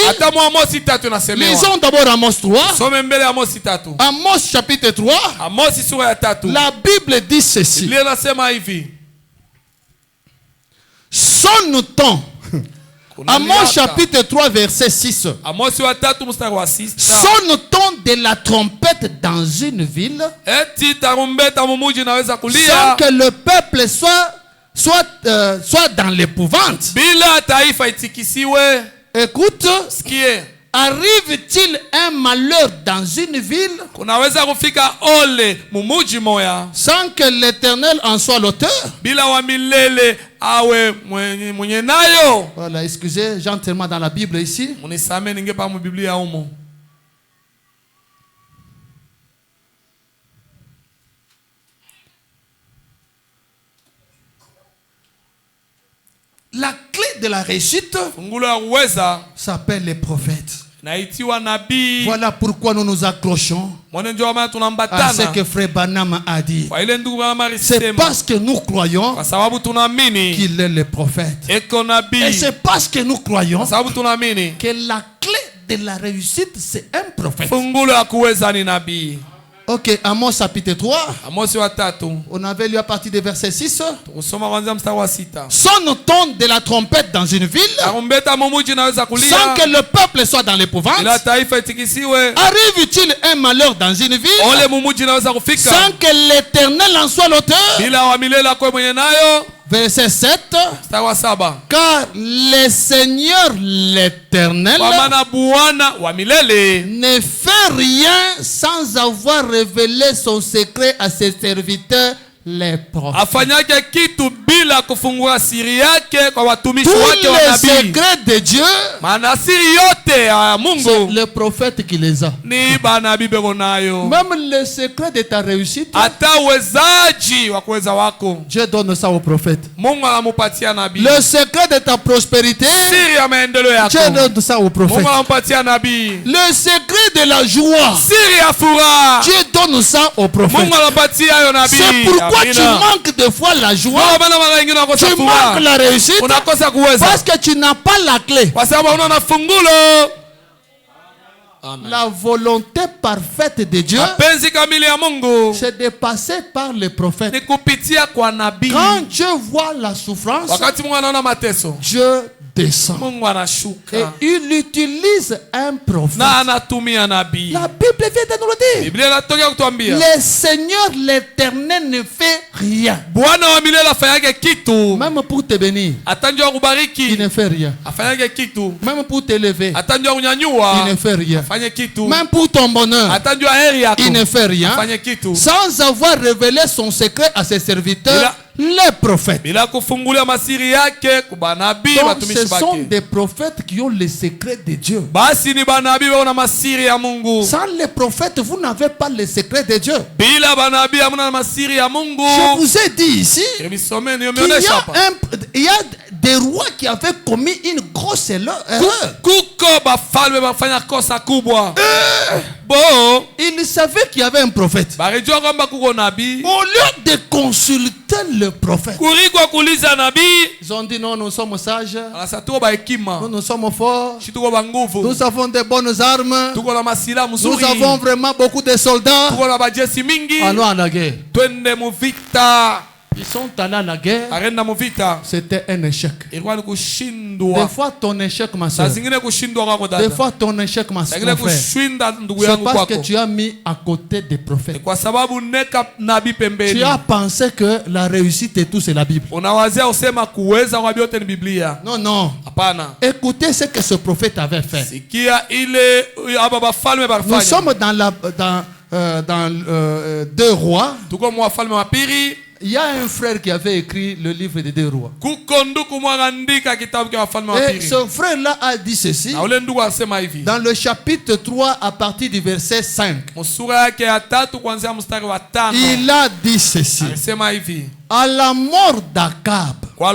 Lisons d'abord Amos 3. Amos chapitre 3. La Bible dit ceci. Son temps. Amos chapitre 3 verset 6. Sonne ton de la trompette dans une ville sans que le peuple soit dans l'épouvante. Écoute, arrive-t-il un malheur dans une ville sans que l'Éternel en soit l'auteur? Voilà, excusez, gentiment dans la Bible ici. La clé de la réussite s'appelle les prophètes. Voilà pourquoi nous nous accrochons à ce que Frère Branham a dit. C'est parce que nous croyons qu'il est le prophète. Et c'est parce que nous croyons que la clé de la réussite, c'est un prophète. Ok, Amos chapitre 3. On avait lu à partir du verset 6. Sonne ton de la trompette dans une ville sans que le peuple soit dans l'épouvante. Arrive-t-il un malheur dans une ville sans que l'Éternel en soit l'auteur? Verset 7. Car le Seigneur l'Éternel ne fait rien sans avoir révélé son secret à ses serviteurs les prophètes. Tous les secrets de Dieu, c'est le prophète qui les a. Même le secret de ta réussite, Dieu donne ça au prophète. Le secret de ta prospérité, Dieu donne ça au prophète. Le secret de la joie, Dieu donne ça au prophète. C'est pourquoi tu manques des fois la joie, tu manques la réussite, parce que tu n'as pas la clé. La volonté parfaite de Dieu, c'est de passer par les prophètes. Quand Dieu voit la souffrance, Dieu descend et il utilise un prophète. La Bible vient de nous le dire. Le Seigneur l'Éternel ne fait rien. Même pour te bénir, il ne fait rien. Même pour t'élever, il ne fait rien. Même pour ton bonheur, il ne fait rien sans avoir révélé son secret à ses serviteurs, les prophètes. Donc ce sont des prophètes qui ont les secrets de Dieu. Sans les prophètes, vous n'avez pas les secrets de Dieu. Je vous ai dit ici qu'il y a des rois qui avaient commis une grosse erreur. Ils savaient qu'il y avait un prophète. Au lieu de consulter le prophète, ils ont dit non, nous sommes sages, nous sommes forts, nous avons de bonnes armes, nous avons vraiment beaucoup de soldats. Allons à la guerre. Ils sont allés à la guerre. C'était un échec. Des fois ton échec, ma soeur. Des fois ton échec, ma soeur. C'est parce que tu as mis à côté des prophètes. Tu as pensé que la réussite et tout c'est la Bible. Non, non. Écoutez ce que ce prophète avait fait. Nous sommes dans 2 Rois. Il y a un frère qui avait écrit le livre des 2 Rois. Et ce frère-là a dit ceci. Dans le chapitre 3 à partir du verset 5. Il a dit ceci. À la mort d'Akab, Le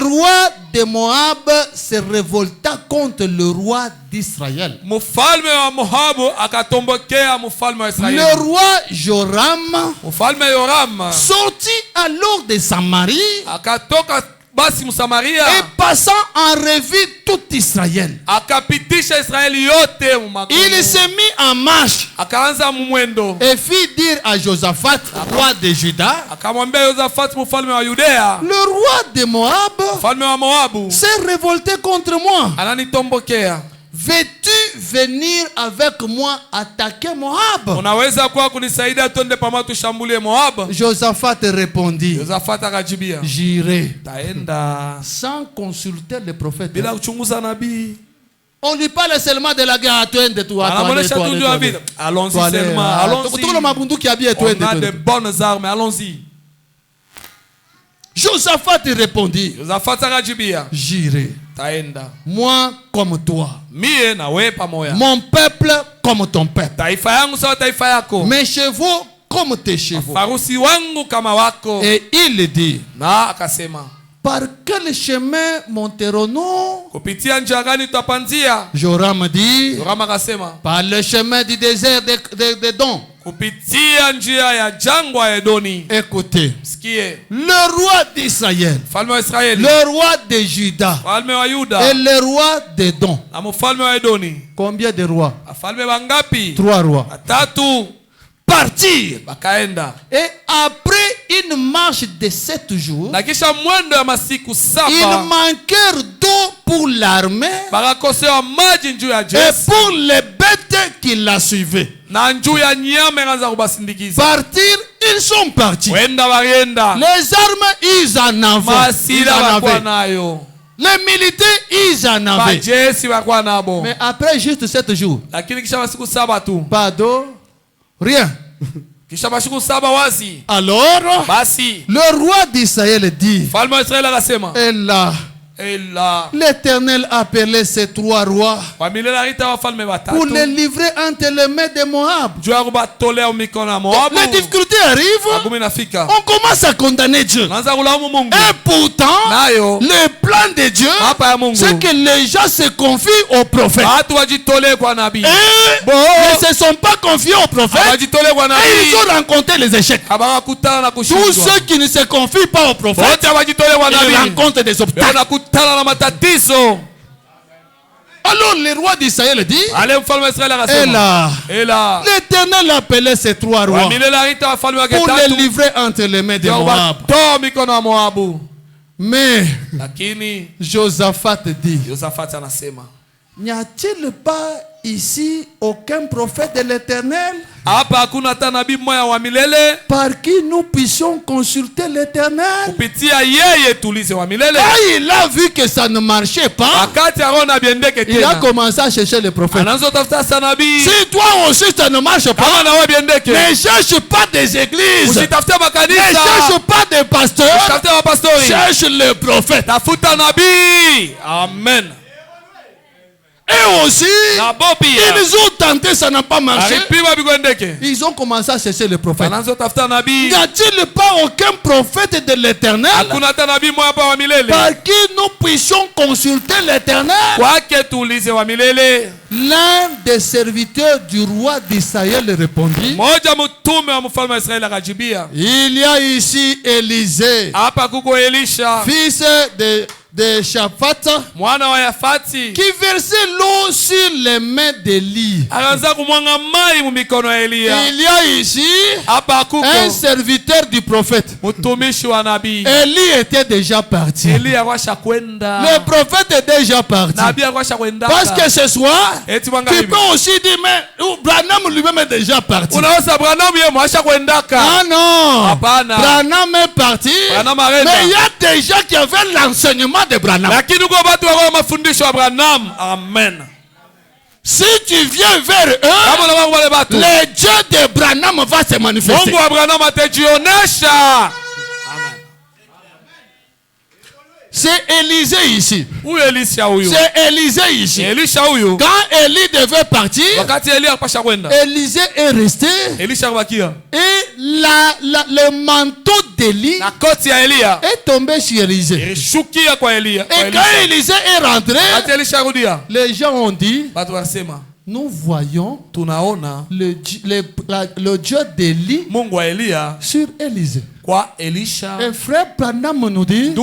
roi de Moab se révolta contre le roi d'Israël. Le roi Joram sortit alors de Samarie et passant en revue tout Israël, il s'est mis en marche et fit dire à Josaphat, roi de Juda, le roi de Moab s'est révolté contre moi. Veux-tu venir avec moi attaquer Moab? Josaphat répondit, j'irai sans consulter le prophète. On lui parle seulement de la guerre. Allons-y seulement. On a de bonnes armes. Allons-y. Josaphat répondit, j'irai. Moi comme toi. Mon peuple comme ton peuple. Mes chevaux comme tes chevaux. Et il dit, par quel chemin monterons-nous? Joram dit, par le chemin du désert de Don. Écoutez, le roi d'Israël, le roi de Juda et le roi de Don. Combien de rois? 3 rois. Partir. Et après une marche de 7 jours, ils manquèrent d'eau pour l'armée et pour les bêtes qui la suivaient. Partir, ils sont partis. Les armes, ils en avaient. Les militaires, ils en avaient. Mais après juste 7 jours, pas d'eau, rien. Alors, le roi d'Israël dit, et là, l'Éternel appelait ces 3 rois pour les livrer entre les mains de Moab. Les difficultés arrivent, on commence à condamner Dieu. Et pourtant, le plan de Dieu, c'est que les gens se confient aux prophètes. Et ne se sont pas confiés aux prophètes. Et ils ont rencontré les échecs. Tous ceux qui ne se confient pas aux prophètes, ils rencontrent des obstacles. Alors le roi d'Israël dit, et là, l'Éternel appelait ces 3 rois pour les livrer entre les mains de Moab. Mais Josaphat dit, n'y a-t-il pas ici aucun prophète de l'Éternel par qui nous puissions consulter l'Éternel? Quand il a vu que ça ne marchait pas, il a commencé à chercher le prophète. Si toi aussi ça ne marche pas, ne cherche pas des églises, ne cherche pas des pasteurs, cherche le prophète. Amen. Et aussi, ils ont tenté, ça n'a pas marché. Ils ont commencé à chercher le prophète. N'y a-t-il pas aucun prophète de l'Éternel par qui nous puissions consulter l'Éternel? L'un des serviteurs du roi d'Israël répondit, il y a ici Élisée, fils de Shaphat, qui versait l'eau sur les mains d'Élie. Il y a ici un serviteur du prophète. Élie était déjà parti. Le prophète est déjà parti. Parce que ce soir, tu peux aussi dire, mais Branham lui-même est déjà parti. Ah non, Branham est parti. Mais il y a des gens qui avaient l'enseignement de Branham. Amen. Si tu viens vers eux, le Dieu de Branham va se manifester. C'est Élisée ici. Où Elisha huyo? C'est Élisée ici. Elisha huyo. Quand Élie devait partir, wakati Elia alipasha kwenda, Élisée est resté. Elisha bakia. Et le manteau d'Élie na koti ya Elia est tombé sur Élisée. Ilishukia kwa Elia. Et quand Élisée est rentré, Elisha rudia, les gens ont dit, batu wasema, nous voyons tunaona le Dieu d'Élie Mungu wa Elia sur Élisée. Kwa Elisha. Et frère Branham nous dit,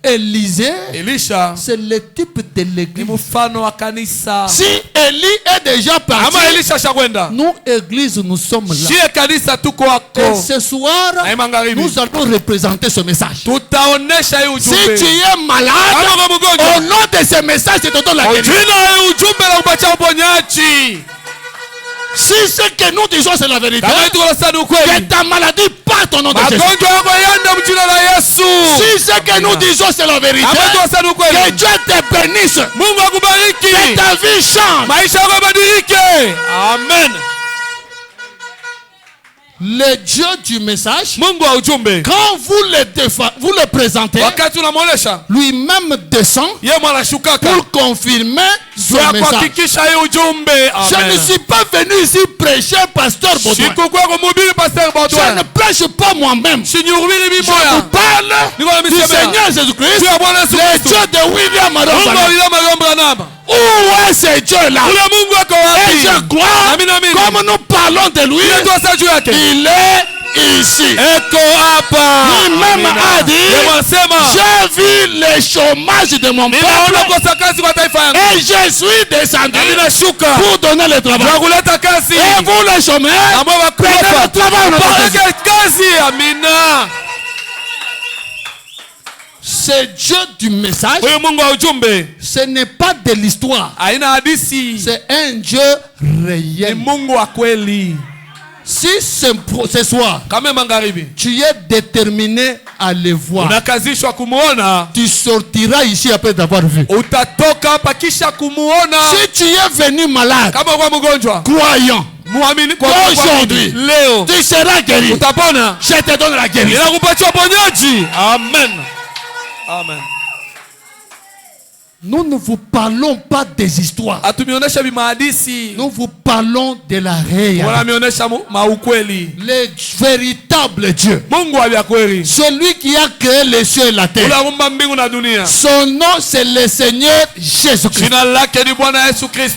Élisée, Elisha, c'est le type de l'église. Si Élie est déjà parti, nous, église, nous sommes là. Et ce soir, nous allons représenter ce message. Si tu es malade, au nom de ce message, c'est ton la guérison. Si ce que nous disons c'est la vérité, que ta maladie parte au nom de Jésus. Si ce que nous disons c'est la vérité, que Dieu te bénisse, que ta vie change. Amen. Le Dieu du message, quand vous le présentez, lui-même descend pour confirmer son message. Je ne suis pas venu ici prêcher pasteur Baudouin. Je ne prêche pas moi-même. Je vous parle du Seigneur Jésus-Christ, le Dieu de William Branham. Où est ce Dieu-là? Et je crois, comme nous parlons de lui, il est ici. Lui-même a dit, j'ai vu le chômage de mon peuple et je suis descendu pour donner le travail. Et vous les chômeurs, prenez le travail. Ce Dieu du message, ce n'est pas de l'histoire. C'est un Dieu réel. Si ce soir, tu es déterminé à le voir, tu sortiras ici après t'avoir vu. Si tu es venu malade, croyant, aujourd'hui, tu seras guéri. Je te donne la guérison. Amen. Amen. Nous ne vous parlons pas des histoires. Nous vous parlons de la réalité. Le véritable Dieu. Celui qui a créé les cieux et la terre. Son nom c'est le Seigneur Jésus-Christ.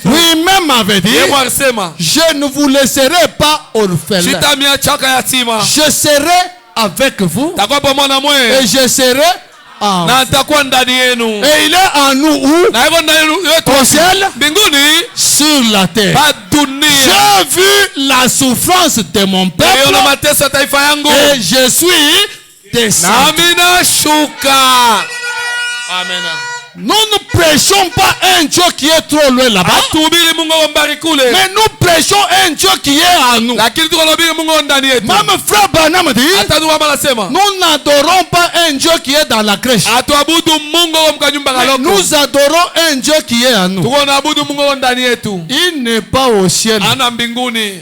Lui-même avait dit, je ne vous laisserai pas orphelins. Je serai avec vous et je serai en vous. Et il est en nous où? Au ciel, sur la terre. J'ai vu la souffrance de mon peuple et je suis descendu. Amen. Nous ne prêchons pas un Dieu qui est trop loin là-bas, mais nous prêchons un Dieu qui est en nous. Même frère Branham dit, nous n'adorons pas un Dieu qui est dans la crèche, mais nous adorons un Dieu qui est en nous. Il n'est pas au ciel,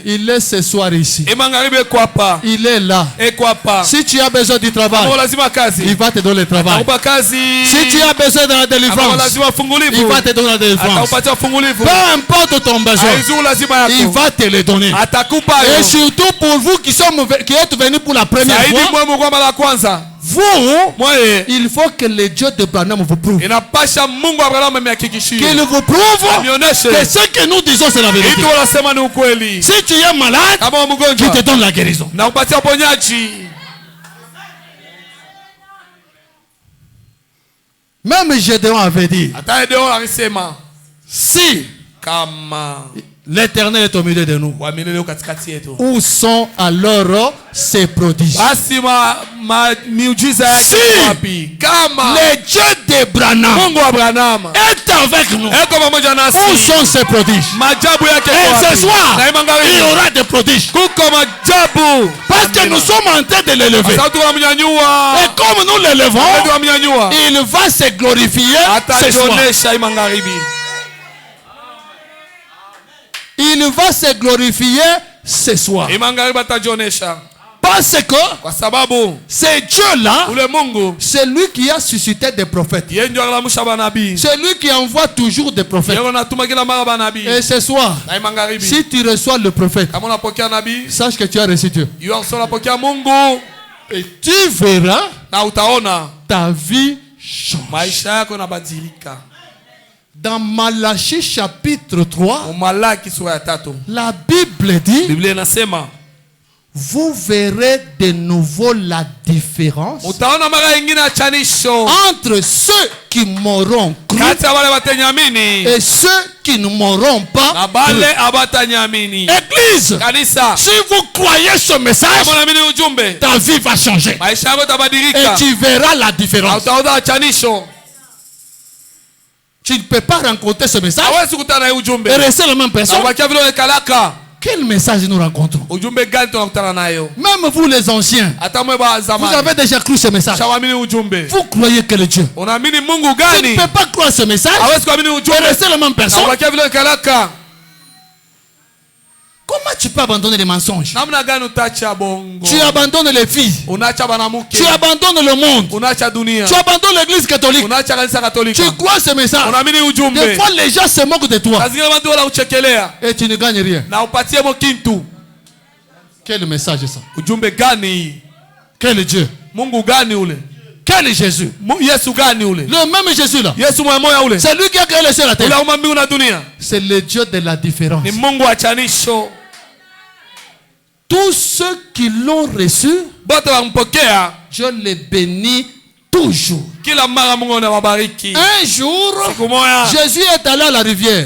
il est ce soir ici. Il est là. Si tu as besoin du travail, il va te donner le travail. Si tu as besoin de la délivrance, il va te donner la délivrance. Peu importe ton besoin, il va te le donner. Et surtout pour vous qui êtes venus pour la première fois, vous, il faut que le Dieu de Branham vous prouve. Qu'il vous prouve que ce que nous disons c'est la vérité. Si tu es malade, il te donne la guérison. Même Gédéon avait dit, si l'Éternel est au milieu de nous, où sont alors ses prodiges? Si le Dieu de Branham est avec nous, où sont ses prodiges? Et ce soir, il y aura des prodiges. Parce que nous sommes en train de l'élever. Et comme nous l'élevons, il va se glorifier ce soir. Il va se glorifier ce soir. Pas Parce que c'est Dieu-là, c'est lui qui a suscité des prophètes. C'est lui qui envoie toujours des prophètes. Et ce soir, si tu reçois le prophète, sache que tu as reçu Dieu. Et tu verras ta vie changer. Dans Malachie chapitre 3, la Bible dit, vous verrez de nouveau la différence entre ceux qui m'auront cru et ceux qui ne m'auront pas cru. Église, si vous croyez ce message, ta vie va changer. Et tu verras la différence. Tu ne peux pas rencontrer ce message et rester la même personne. Quel message nous rencontrons? Même vous les anciens, vous avez déjà cru ce message. Vous croyez que le Dieu. Tu ne peux pas croire ce message et rester la même personne. Comment tu peux abandonner les mensonges? Tu abandonnes les filles. Tu abandonnes le monde. Tu abandonnes l'église catholique. Tu crois ce message. Des fois les gens se moquent de toi. Et tu ne gagnes rien. Quel message est ça? Quel Dieu? Quel est Jésus? Le même Jésus là. C'est lui qui a créé le ciel et la terre. C'est le Dieu de la différence. Tous ceux qui l'ont reçu, Dieu les bénit toujours. Un jour, Jésus est allé à la rivière.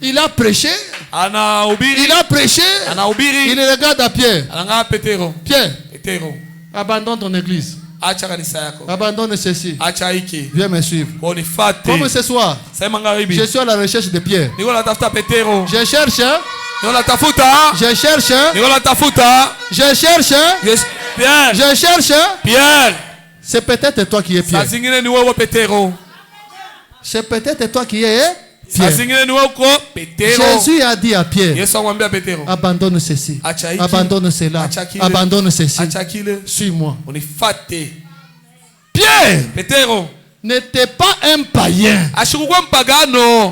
Il a prêché. Il a prêché. Il regarde à Pierre. Pierre, abandonne ton église. Abandonne ceci. Viens me suivre. Comme ce soir, je suis à la recherche de Pierre. Je cherche. Je cherche. Je cherche. Pierre. Je cherche. Pierre. C'est peut-être toi qui es Pierre. C'est peut-être toi qui es Pierre. Jésus a dit à Pierre, abandonne ceci. Abandonne cela. Abandonne ceci. Suis-moi. Pierre n'était pas un païen.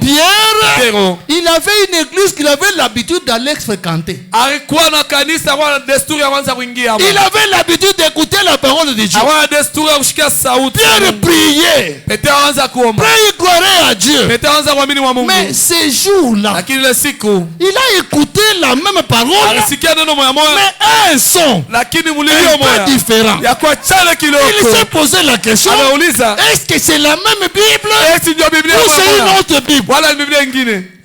Pierre, il avait une église qu'il avait l'habitude d'aller fréquenter. Il avait l'habitude d'écouter la parole de Dieu. Pierre priait. Pierre croirait à Dieu. Mais ces jours-là, il a écouté la même parole, mais un son un peu différent. Il s'est posé la question, est-ce que c'est la même Bible ou c'est une autre Bible?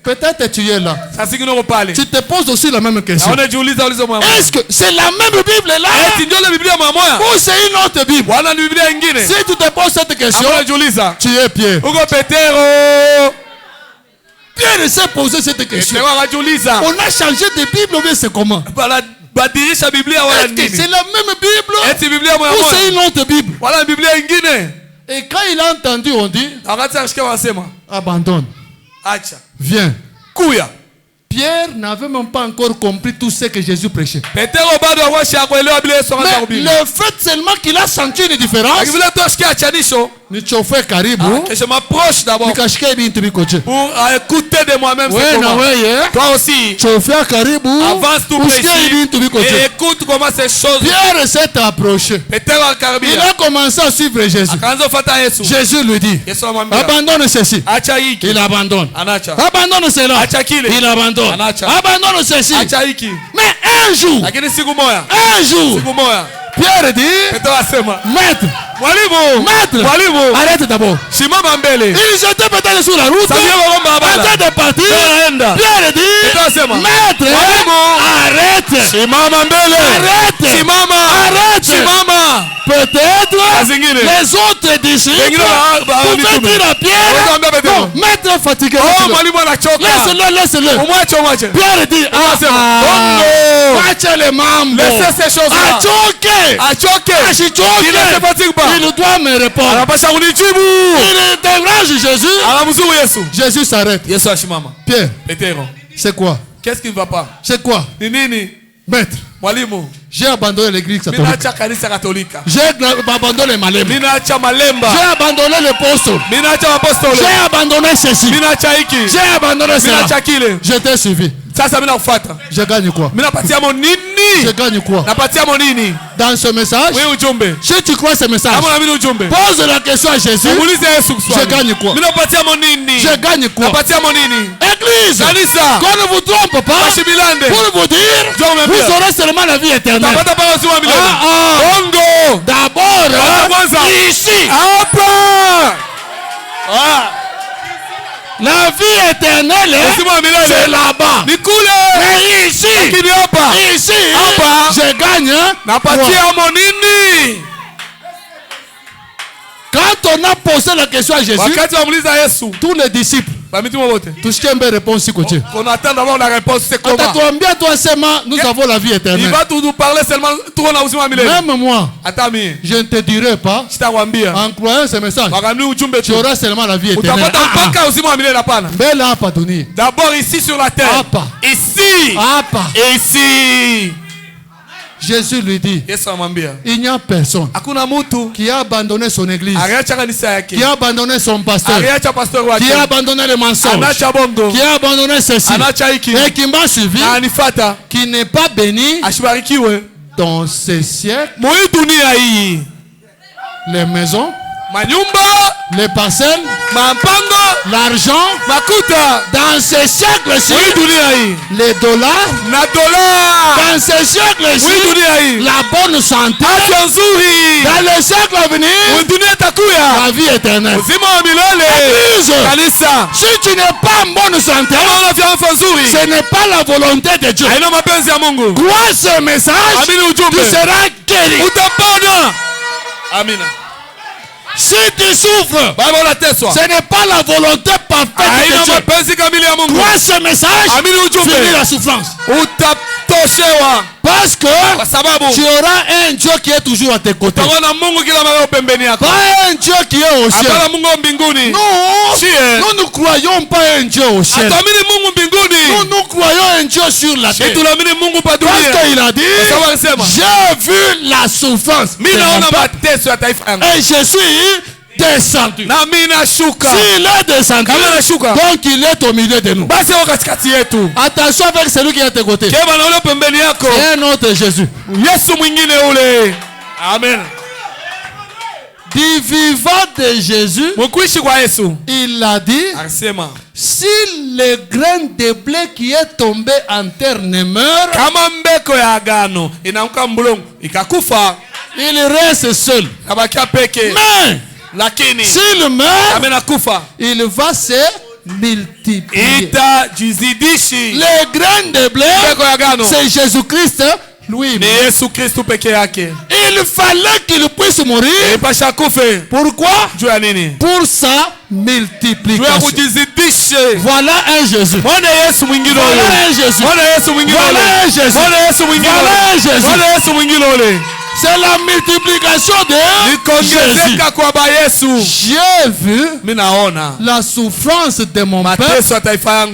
Peut-être tu es là. Tu te poses aussi la même question. Est-ce que c'est la même Bible là ou c'est une autre Bible? Si tu te poses cette question, tu es Pierre. Pierre s'est posé cette question. On a changé de Bible, mais c'est comment? Est-ce que c'est la même Bible ou c'est une autre Bible? Et quand il a entendu, on dit, abandonne. Viens. Pierre n'avait même pas encore compris tout ce que Jésus prêchait. Mais le fait seulement qu'il a senti une différence, je m'approche d'abord pour écouter de moi-même ce comment. Toi aussi, avance tout précis et écoute comment ces choses. Pierre s'est approché. Il a commencé à suivre Jésus. Jésus lui dit, abandonne ceci. Il abandonne. Abandonne cela. Il abandonne. Abandonne ceci. Mais un jour, Pierre dit, maître, arrête d'abord. Il s'était peut-être sur la route, peut-être de partir. Pierre dit, maître, arrête. Peut-être les autres disciples pouvaient dire à Pierre, non, maître fatigué, laisse-le. Pierre dit, les membres. Laissez ces choses-là. Il doit me répondre. Il dérange Jésus. Jésus s'arrête. Pierre, c'est quoi? Qu'est-ce qui ne va pas? C'est quoi? Maître, J'ai abandonné l'église catholique. J'ai abandonné Malemba. J'ai abandonné le poste. J'ai abandonné ceci. J'ai abandonné cela. Je t'ai suivi. Je gagne quoi? Je gagne quoi? Dans ce message, si tu crois ce message, pose la question à Jésus. Je gagne quoi? Je gagne quoi? Église, qu'on ne vous trompe pas, pour vous dire, vous aurez seulement la vie éternelle. D'abord, ici. La vie éternelle, c'est là-bas. Mais ici, je gagne. Quand on a posé la question à Jésus, tous les disciples, tout ce qui est une réponse, on attend d'avoir la réponse. C'est comment? Nous avons la vie éternelle. Il va nous parler seulement. Même moi, je ne te dirai pas, en croyant ce message, tu auras seulement la vie éternelle. D'abord ici sur la terre. Ici. Et ici. Jésus lui dit, il n'y a personne qui a abandonné son église, qui a abandonné son pasteur, qui a abandonné les mensonges, qui a abandonné ceci et qui m'a suivi, qui n'est pas béni dans ces siècles, les maisons, les parcelles, l'argent, dans ces siècles-ci, les dollars, dans ces siècles-ci, la bonne santé, dans les siècles à venir, la vie éternelle. Église, si tu n'es pas en bonne santé, ce n'est pas la volonté de Dieu. Crois ce message, tu seras guéri. Amen. Si tu souffres, ce n'est pas la volonté parfaite de Dieu. Crois ce message, finis la souffrance. Parce que tu auras un Dieu qui est toujours à tes côtés. Pas un Dieu qui est au ciel. Nous ne croyons pas un Dieu au ciel. Nous croyons un Dieu sur la terre. Parce qu'il a dit, j'ai vu la souffrance de mon peuple, et je suis descendu. S'il est descendu, donc il est au milieu de nous. Attention avec celui qui est à tes côtés. C'est un autre Jésus. Amen. Du vivant de Jésus, il a dit, si le grain de blé qui est tombé en terre ne meurt, il reste seul. Mais s'il meurt, il va se multiplier. Le grain de blé, c'est Jésus-Christ lui-même. Il fallait qu'il puisse mourir. Pourquoi? Pour sa multiplication. Voilà un Jésus. Voilà un Jésus. Voilà un Jésus. Voilà un Jésus. C'est la multiplication de Jésus. J'ai vu la souffrance de mon peuple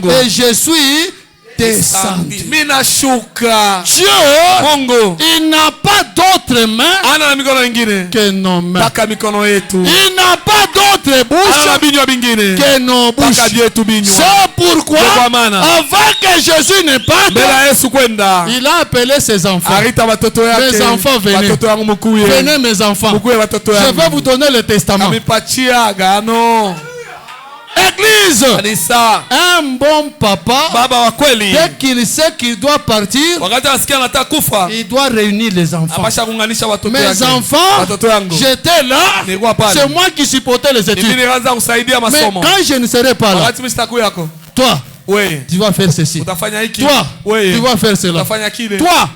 et je suis descendu. Dieu, il n'a pas d'autre main que nos mains. Il n'a pas d'autre bouche que nos bouches. C'est pourquoi, avant que Jésus ne parte, il a appelé ses enfants. Mes enfants, venez. Venez, mes enfants. Je vais vous donner le testament. Église, un bon papa, dès qu'il sait qu'il doit partir, il doit réunir les enfants. Mes enfants, j'étais là, c'est moi qui supportais les études. Mais quand je ne serai pas là, toi, tu vas faire ceci. Toi, tu vas faire cela. Toi,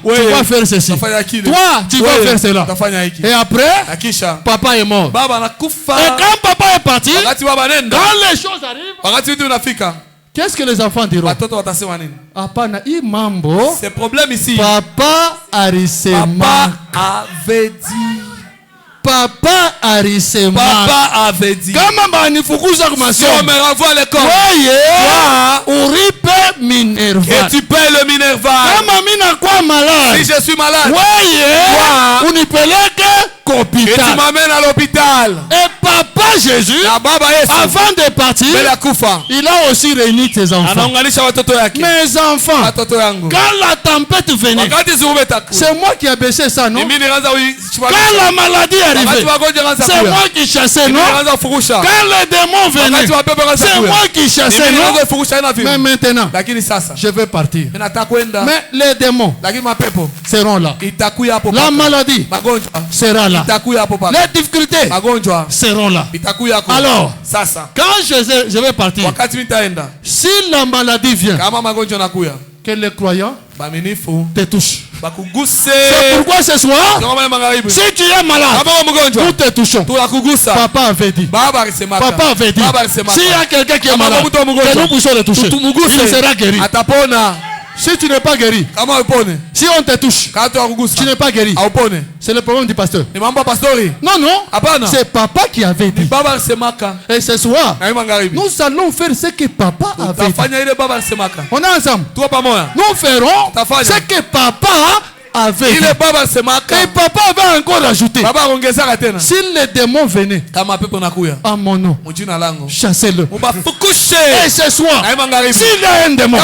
tu vas faire ceci. Toi, tu vas faire cela. Et après, papa est mort. Et quand papa est parti, quand les choses arrivent, qu'est-ce que les enfants diront? Apana imambo. C'est problème ici. Papa Arisema avait dit. Papa arisema. Papa avait dit. Kama banifukuza kwa masomo. Si on me renvoie à l'école. Wewe uripe minerva. Et tu payes le minerva. Kama mina kwa malade, si je suis malade, ouais, unipeleke et tu m'amènes à l'hôpital. Et papa Jésus, avant de partir, il a aussi réuni tes enfants. Mes enfants, quand la tempête venait, c'est moi qui ai baissé ça, non? Quand la maladie arrivait, c'est moi qui chassais, non? Quand les démons venaient, c'est moi qui chassais, non? Mais maintenant, je vais partir. Mais les démons seront là. La maladie sera là. Les difficultés seront là. Alors, quand je vais partir, si la maladie vient, que les croyants te touchent. C'est pourquoi ce soir, si tu es malade, nous te touchons. Papa avait dit. Papa avait dit. S'il y a quelqu'un qui est malade, que nous puissions le toucher, il sera guéri. Si tu n'es pas guéri, si on te touche, tu n'es pas guéri. C'est le problème du pasteur. Non, non. C'est papa qui avait dit. Et ce soir, nous allons faire ce que papa avait dit. On est ensemble. Nous ferons ce que papa avait dit. Et papa va encore ajouter. Si les démons venaient à mon nom, chassez-le. Et ce soir, s'il y a un démon,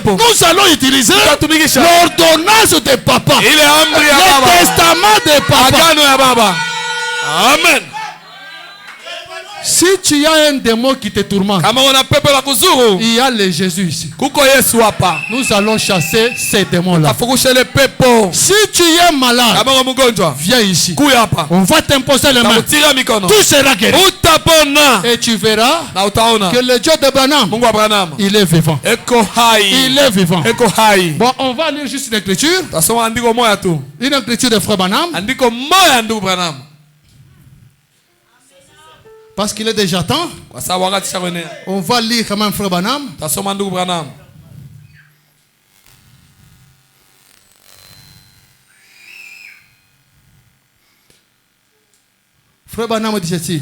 nous allons utiliser l'ordonnance de papa, le testament de papa. Amen. Si tu as un démon qui te tourmente, il y a le Jésus ici. Nous allons chasser ces démons-là. Si tu es malade, viens ici. On va t'imposer les mains. Tout sera guéri. Et tu verras que le Dieu d'Abraham, il est vivant. Il est vivant. Bon, on va lire juste une écriture. Une écriture de Frère Branham. Parce qu'il est déjà temps. On va lire quand même Frère Branham. Frère Branham dit ceci.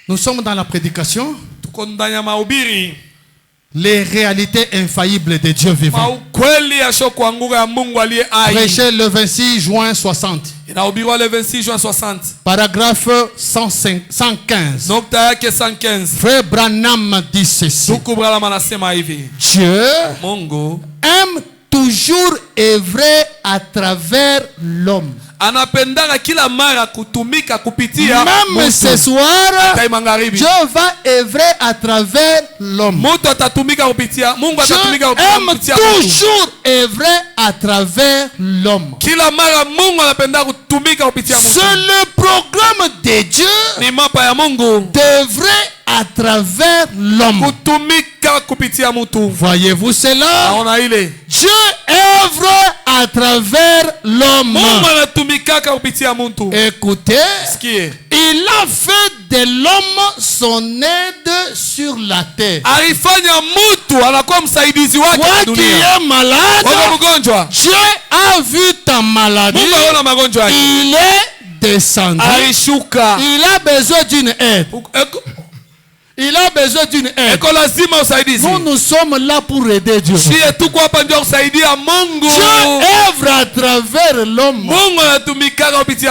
Nous sommes dans la prédication. Les réalités infaillibles de Dieu vivant. Prêché le 26 juin 60. Paragraphe 115. Frère Branham dit ceci. Dieu aime toujours œuvrer à travers l'homme. Même ce soir, Dieu va œuvrer à travers l'homme. Dieu aime toujours œuvrer à travers l'homme. C'est le programme de Dieu d'œuvrer à travers l'homme. Voyez-vous cela? Dieu œuvre à travers l'homme. Écoutez, il a fait de l'homme son aide sur la terre. Toi qui es malade, Dieu a vu ta maladie. Il est descendu. Il a besoin d'une aide. Il a besoin d'une aide. Nous sommes là pour aider Dieu. Dieu œuvre à travers l'homme.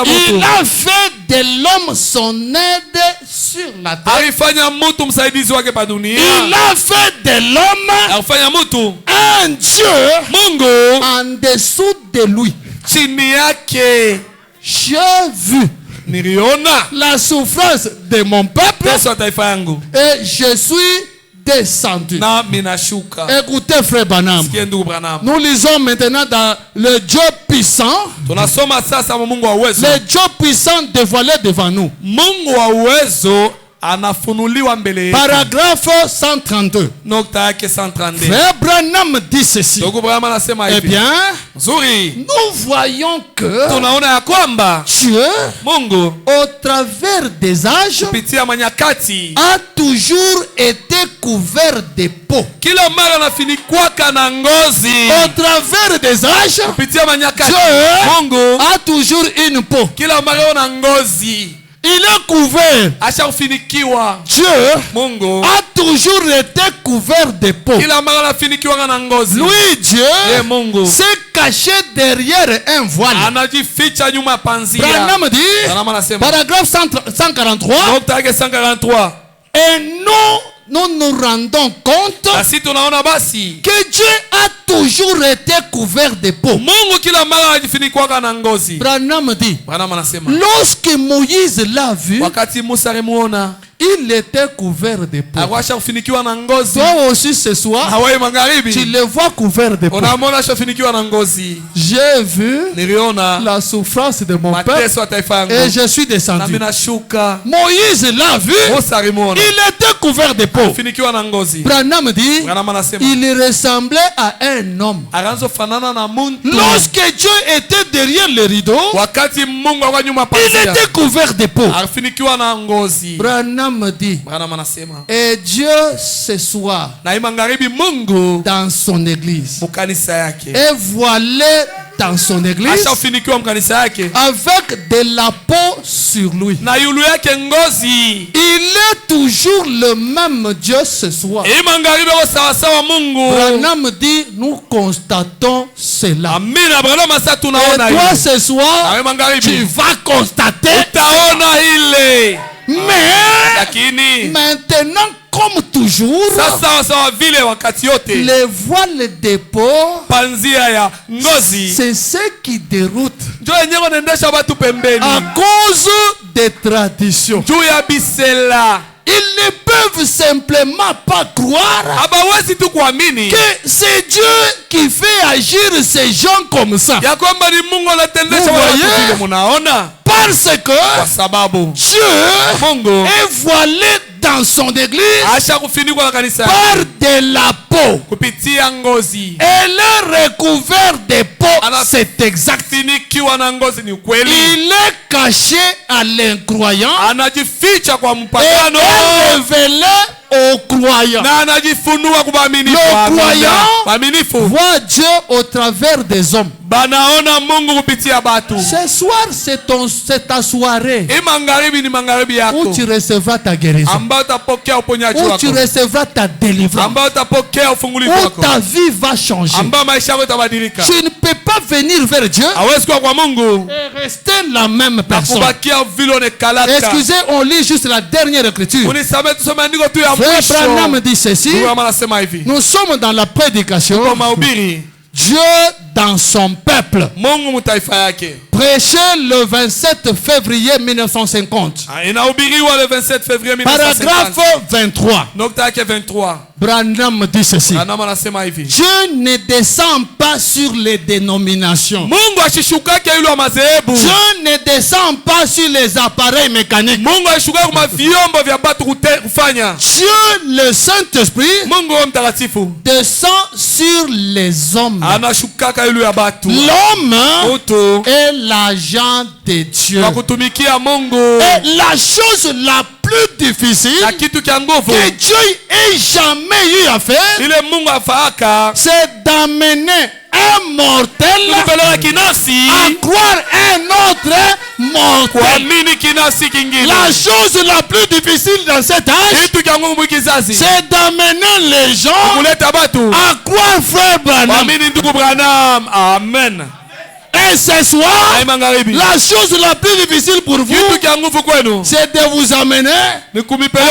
Il a fait de l'homme son aide sur la terre. Il a fait de l'homme un Dieu en dessous de lui. J'ai vu la souffrance de mon peuple et je suis descendu. Écoutez Frère Branham, nous lisons maintenant dans le Dieu puissant. Le Dieu puissant dévoilé devant nous. Paragraphe 132. Frère Branham dit ceci. Eh bien, nous voyons que Dieu, au travers des âges, a toujours été couvert de peau. Au travers des âges, Dieu a toujours une peau. Il est couvert. Dieu a toujours été couvert de peau. Lui, Dieu, s'est caché derrière un voile. Branham dit, paragraphe 143, et nous rendons compte que Dieu a toujours été couvert de peau. Branham dit, lorsque Moïse l'a vu, il était couvert de peau. Toi aussi ce soir, tu le vois couvert de peau. J'ai vu la souffrance de mon père et je suis descendu. Moïse l'a vu, il était couvert de peau. Branham dit, il ressemblait à un homme. Lorsque Dieu était derrière le rideau, il était couvert de peau. Branham me dit, et Dieu ce soir dans son église est voilé dans son église avec de la peau sur lui. Il est toujours le même Dieu ce soir. Branham dit, nous constatons cela. Et toi ce soir, tu vas constater. Mais maintenant, comme toujours, les voiles de peau, c'est ce qui déroute à cause des traditions. Ils ne peuvent simplement pas croire que c'est Dieu qui fait agir ces gens comme ça. Vous voyez? Parce que Dieu est voilé dans son église par de la peau. Elle est recouverte de peau. C'est exact. Il est caché à l'incroyant et révélé aux croyants. Le croyant voit Dieu au travers des hommes. Ce soir, c'est ta soirée où tu recevras ta guérison, où tu recevras ta délivrance, où ta vie va changer. Tu ne peux pas venir vers Dieu et rester la même personne. Excusez, on lit juste la dernière écriture. Frère Branham dit ceci, nous sommes dans la prédication. Dieu dans son peuple. Prêché le 27 février 1950. Paragraphe 23. Branham dit ceci. Dieu ne descend pas sur les dénominations. Dieu ne descend pas sur les appareils mécaniques. Dieu, le Saint-Esprit, descend sur les hommes. L'homme est l'agent de Dieu. Et la chose la plus difficile que Dieu ait jamais eu à faire, c'est d'amener un mortel à croire un autre mortel. La chose la plus difficile dans cet âge, c'est d'amener les gens à croire frère Branham. Amen. Et ce soir, la chose la plus difficile pour vous, c'est de vous amener à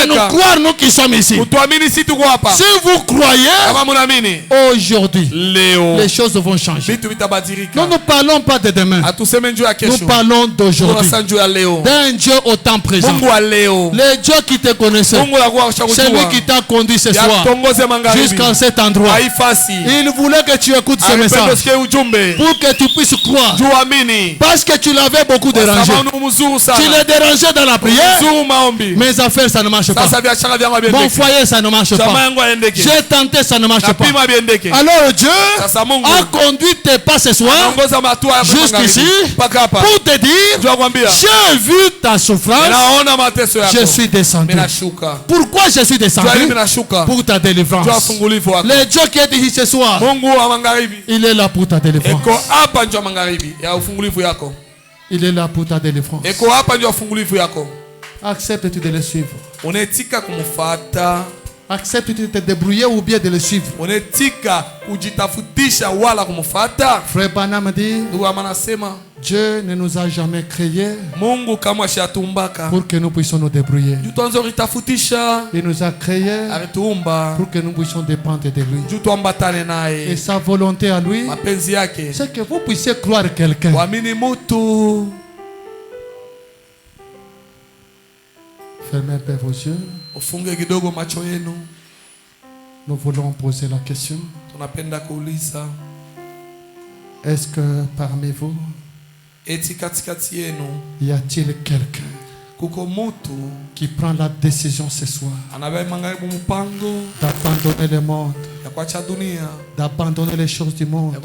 nous croire, nous qui sommes ici. Si vous croyez, aujourd'hui, les choses vont changer. Nous ne parlons pas de demain. Nous parlons d'aujourd'hui. D'un Dieu au temps présent. Le Dieu qui te connaissait. Celui qui t'a conduit ce soir jusqu'à cet endroit. Il voulait que tu écoutes ce message pour que tu puisses croire. Parce que tu l'avais beaucoup dérangé. Tu l'as dérangé dans la prière. Mes affaires, ça ne marche pas. Mon foyer, ça ne marche pas. J'ai tenté, ça ne marche pas. Alors Dieu a conduit tes pas ce soir jusqu'ici pour te dire, j'ai vu ta souffrance, je suis descendu. Pourquoi je suis descendu? Pour ta délivrance. Le Dieu qui est ici ce soir, il est là pour ta délivrance. Il est là pour ta délivrance. Acceptes-tu de le suivre? Unetika kumfuata. Acceptes-tu de te débrouiller ou bien de le suivre? Unetika kujitafutisha wala kumfuata? Frère Branham dit, Dieu ne nous a jamais créés Mungu kama shatumbaka pour que nous puissions nous débrouiller. Il nous a créés pour que nous puissions dépendre de lui. Et sa volonté à lui, c'est que vous puissiez croire quelqu'un. Fermez un peu vos yeux. Nous voulons poser la question. Est-ce que parmi vous, y a-t-il quelqu'un qui prend la décision ce soir d'abandonner le monde, d'abandonner les choses du monde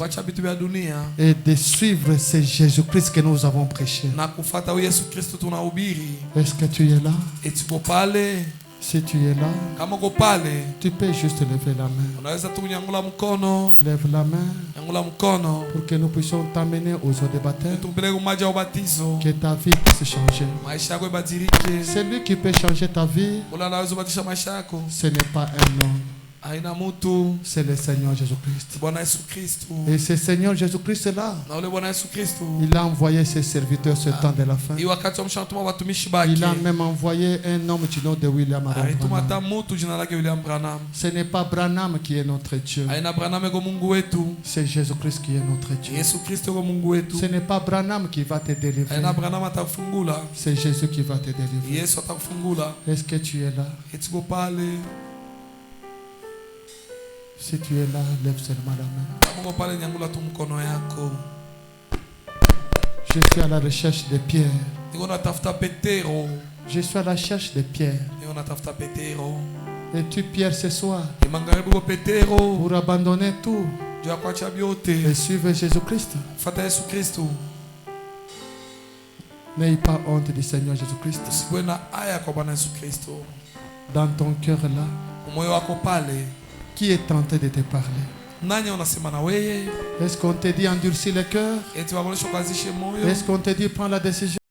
et de suivre ce Jésus-Christ que nous avons prêché? Est-ce que tu es là? Si tu es là, tu peux juste lever la main. Lève la main pour que nous puissions t'amener aux eaux de baptême. Que ta vie puisse changer. Celui qui peut changer ta vie, ce n'est pas un homme. C'est le Seigneur Jésus-Christ. Et ce Seigneur Jésus-Christ là, il a envoyé ses serviteurs ce temps de la fin. Il a même envoyé un homme du nom de William Branham. Ce n'est pas Branham qui est notre Dieu. C'est Jésus-Christ qui est notre Dieu. Ce n'est pas Branham qui va te délivrer. C'est Jésus qui va te délivrer. Est-ce que tu es là? Si tu es là, lève seulement la main. Je suis à la recherche de Pierre. Je suis à la recherche de Pierre. Et tu, Pierre, ce soir, pour abandonner tout et suivre Jésus-Christ. N'aie pas honte du Seigneur Jésus-Christ. Dans ton cœur là, qui est tenté de te parler? Est-ce qu'on te dit endurcis le cœur? Est-ce qu'on te dit prends la décision?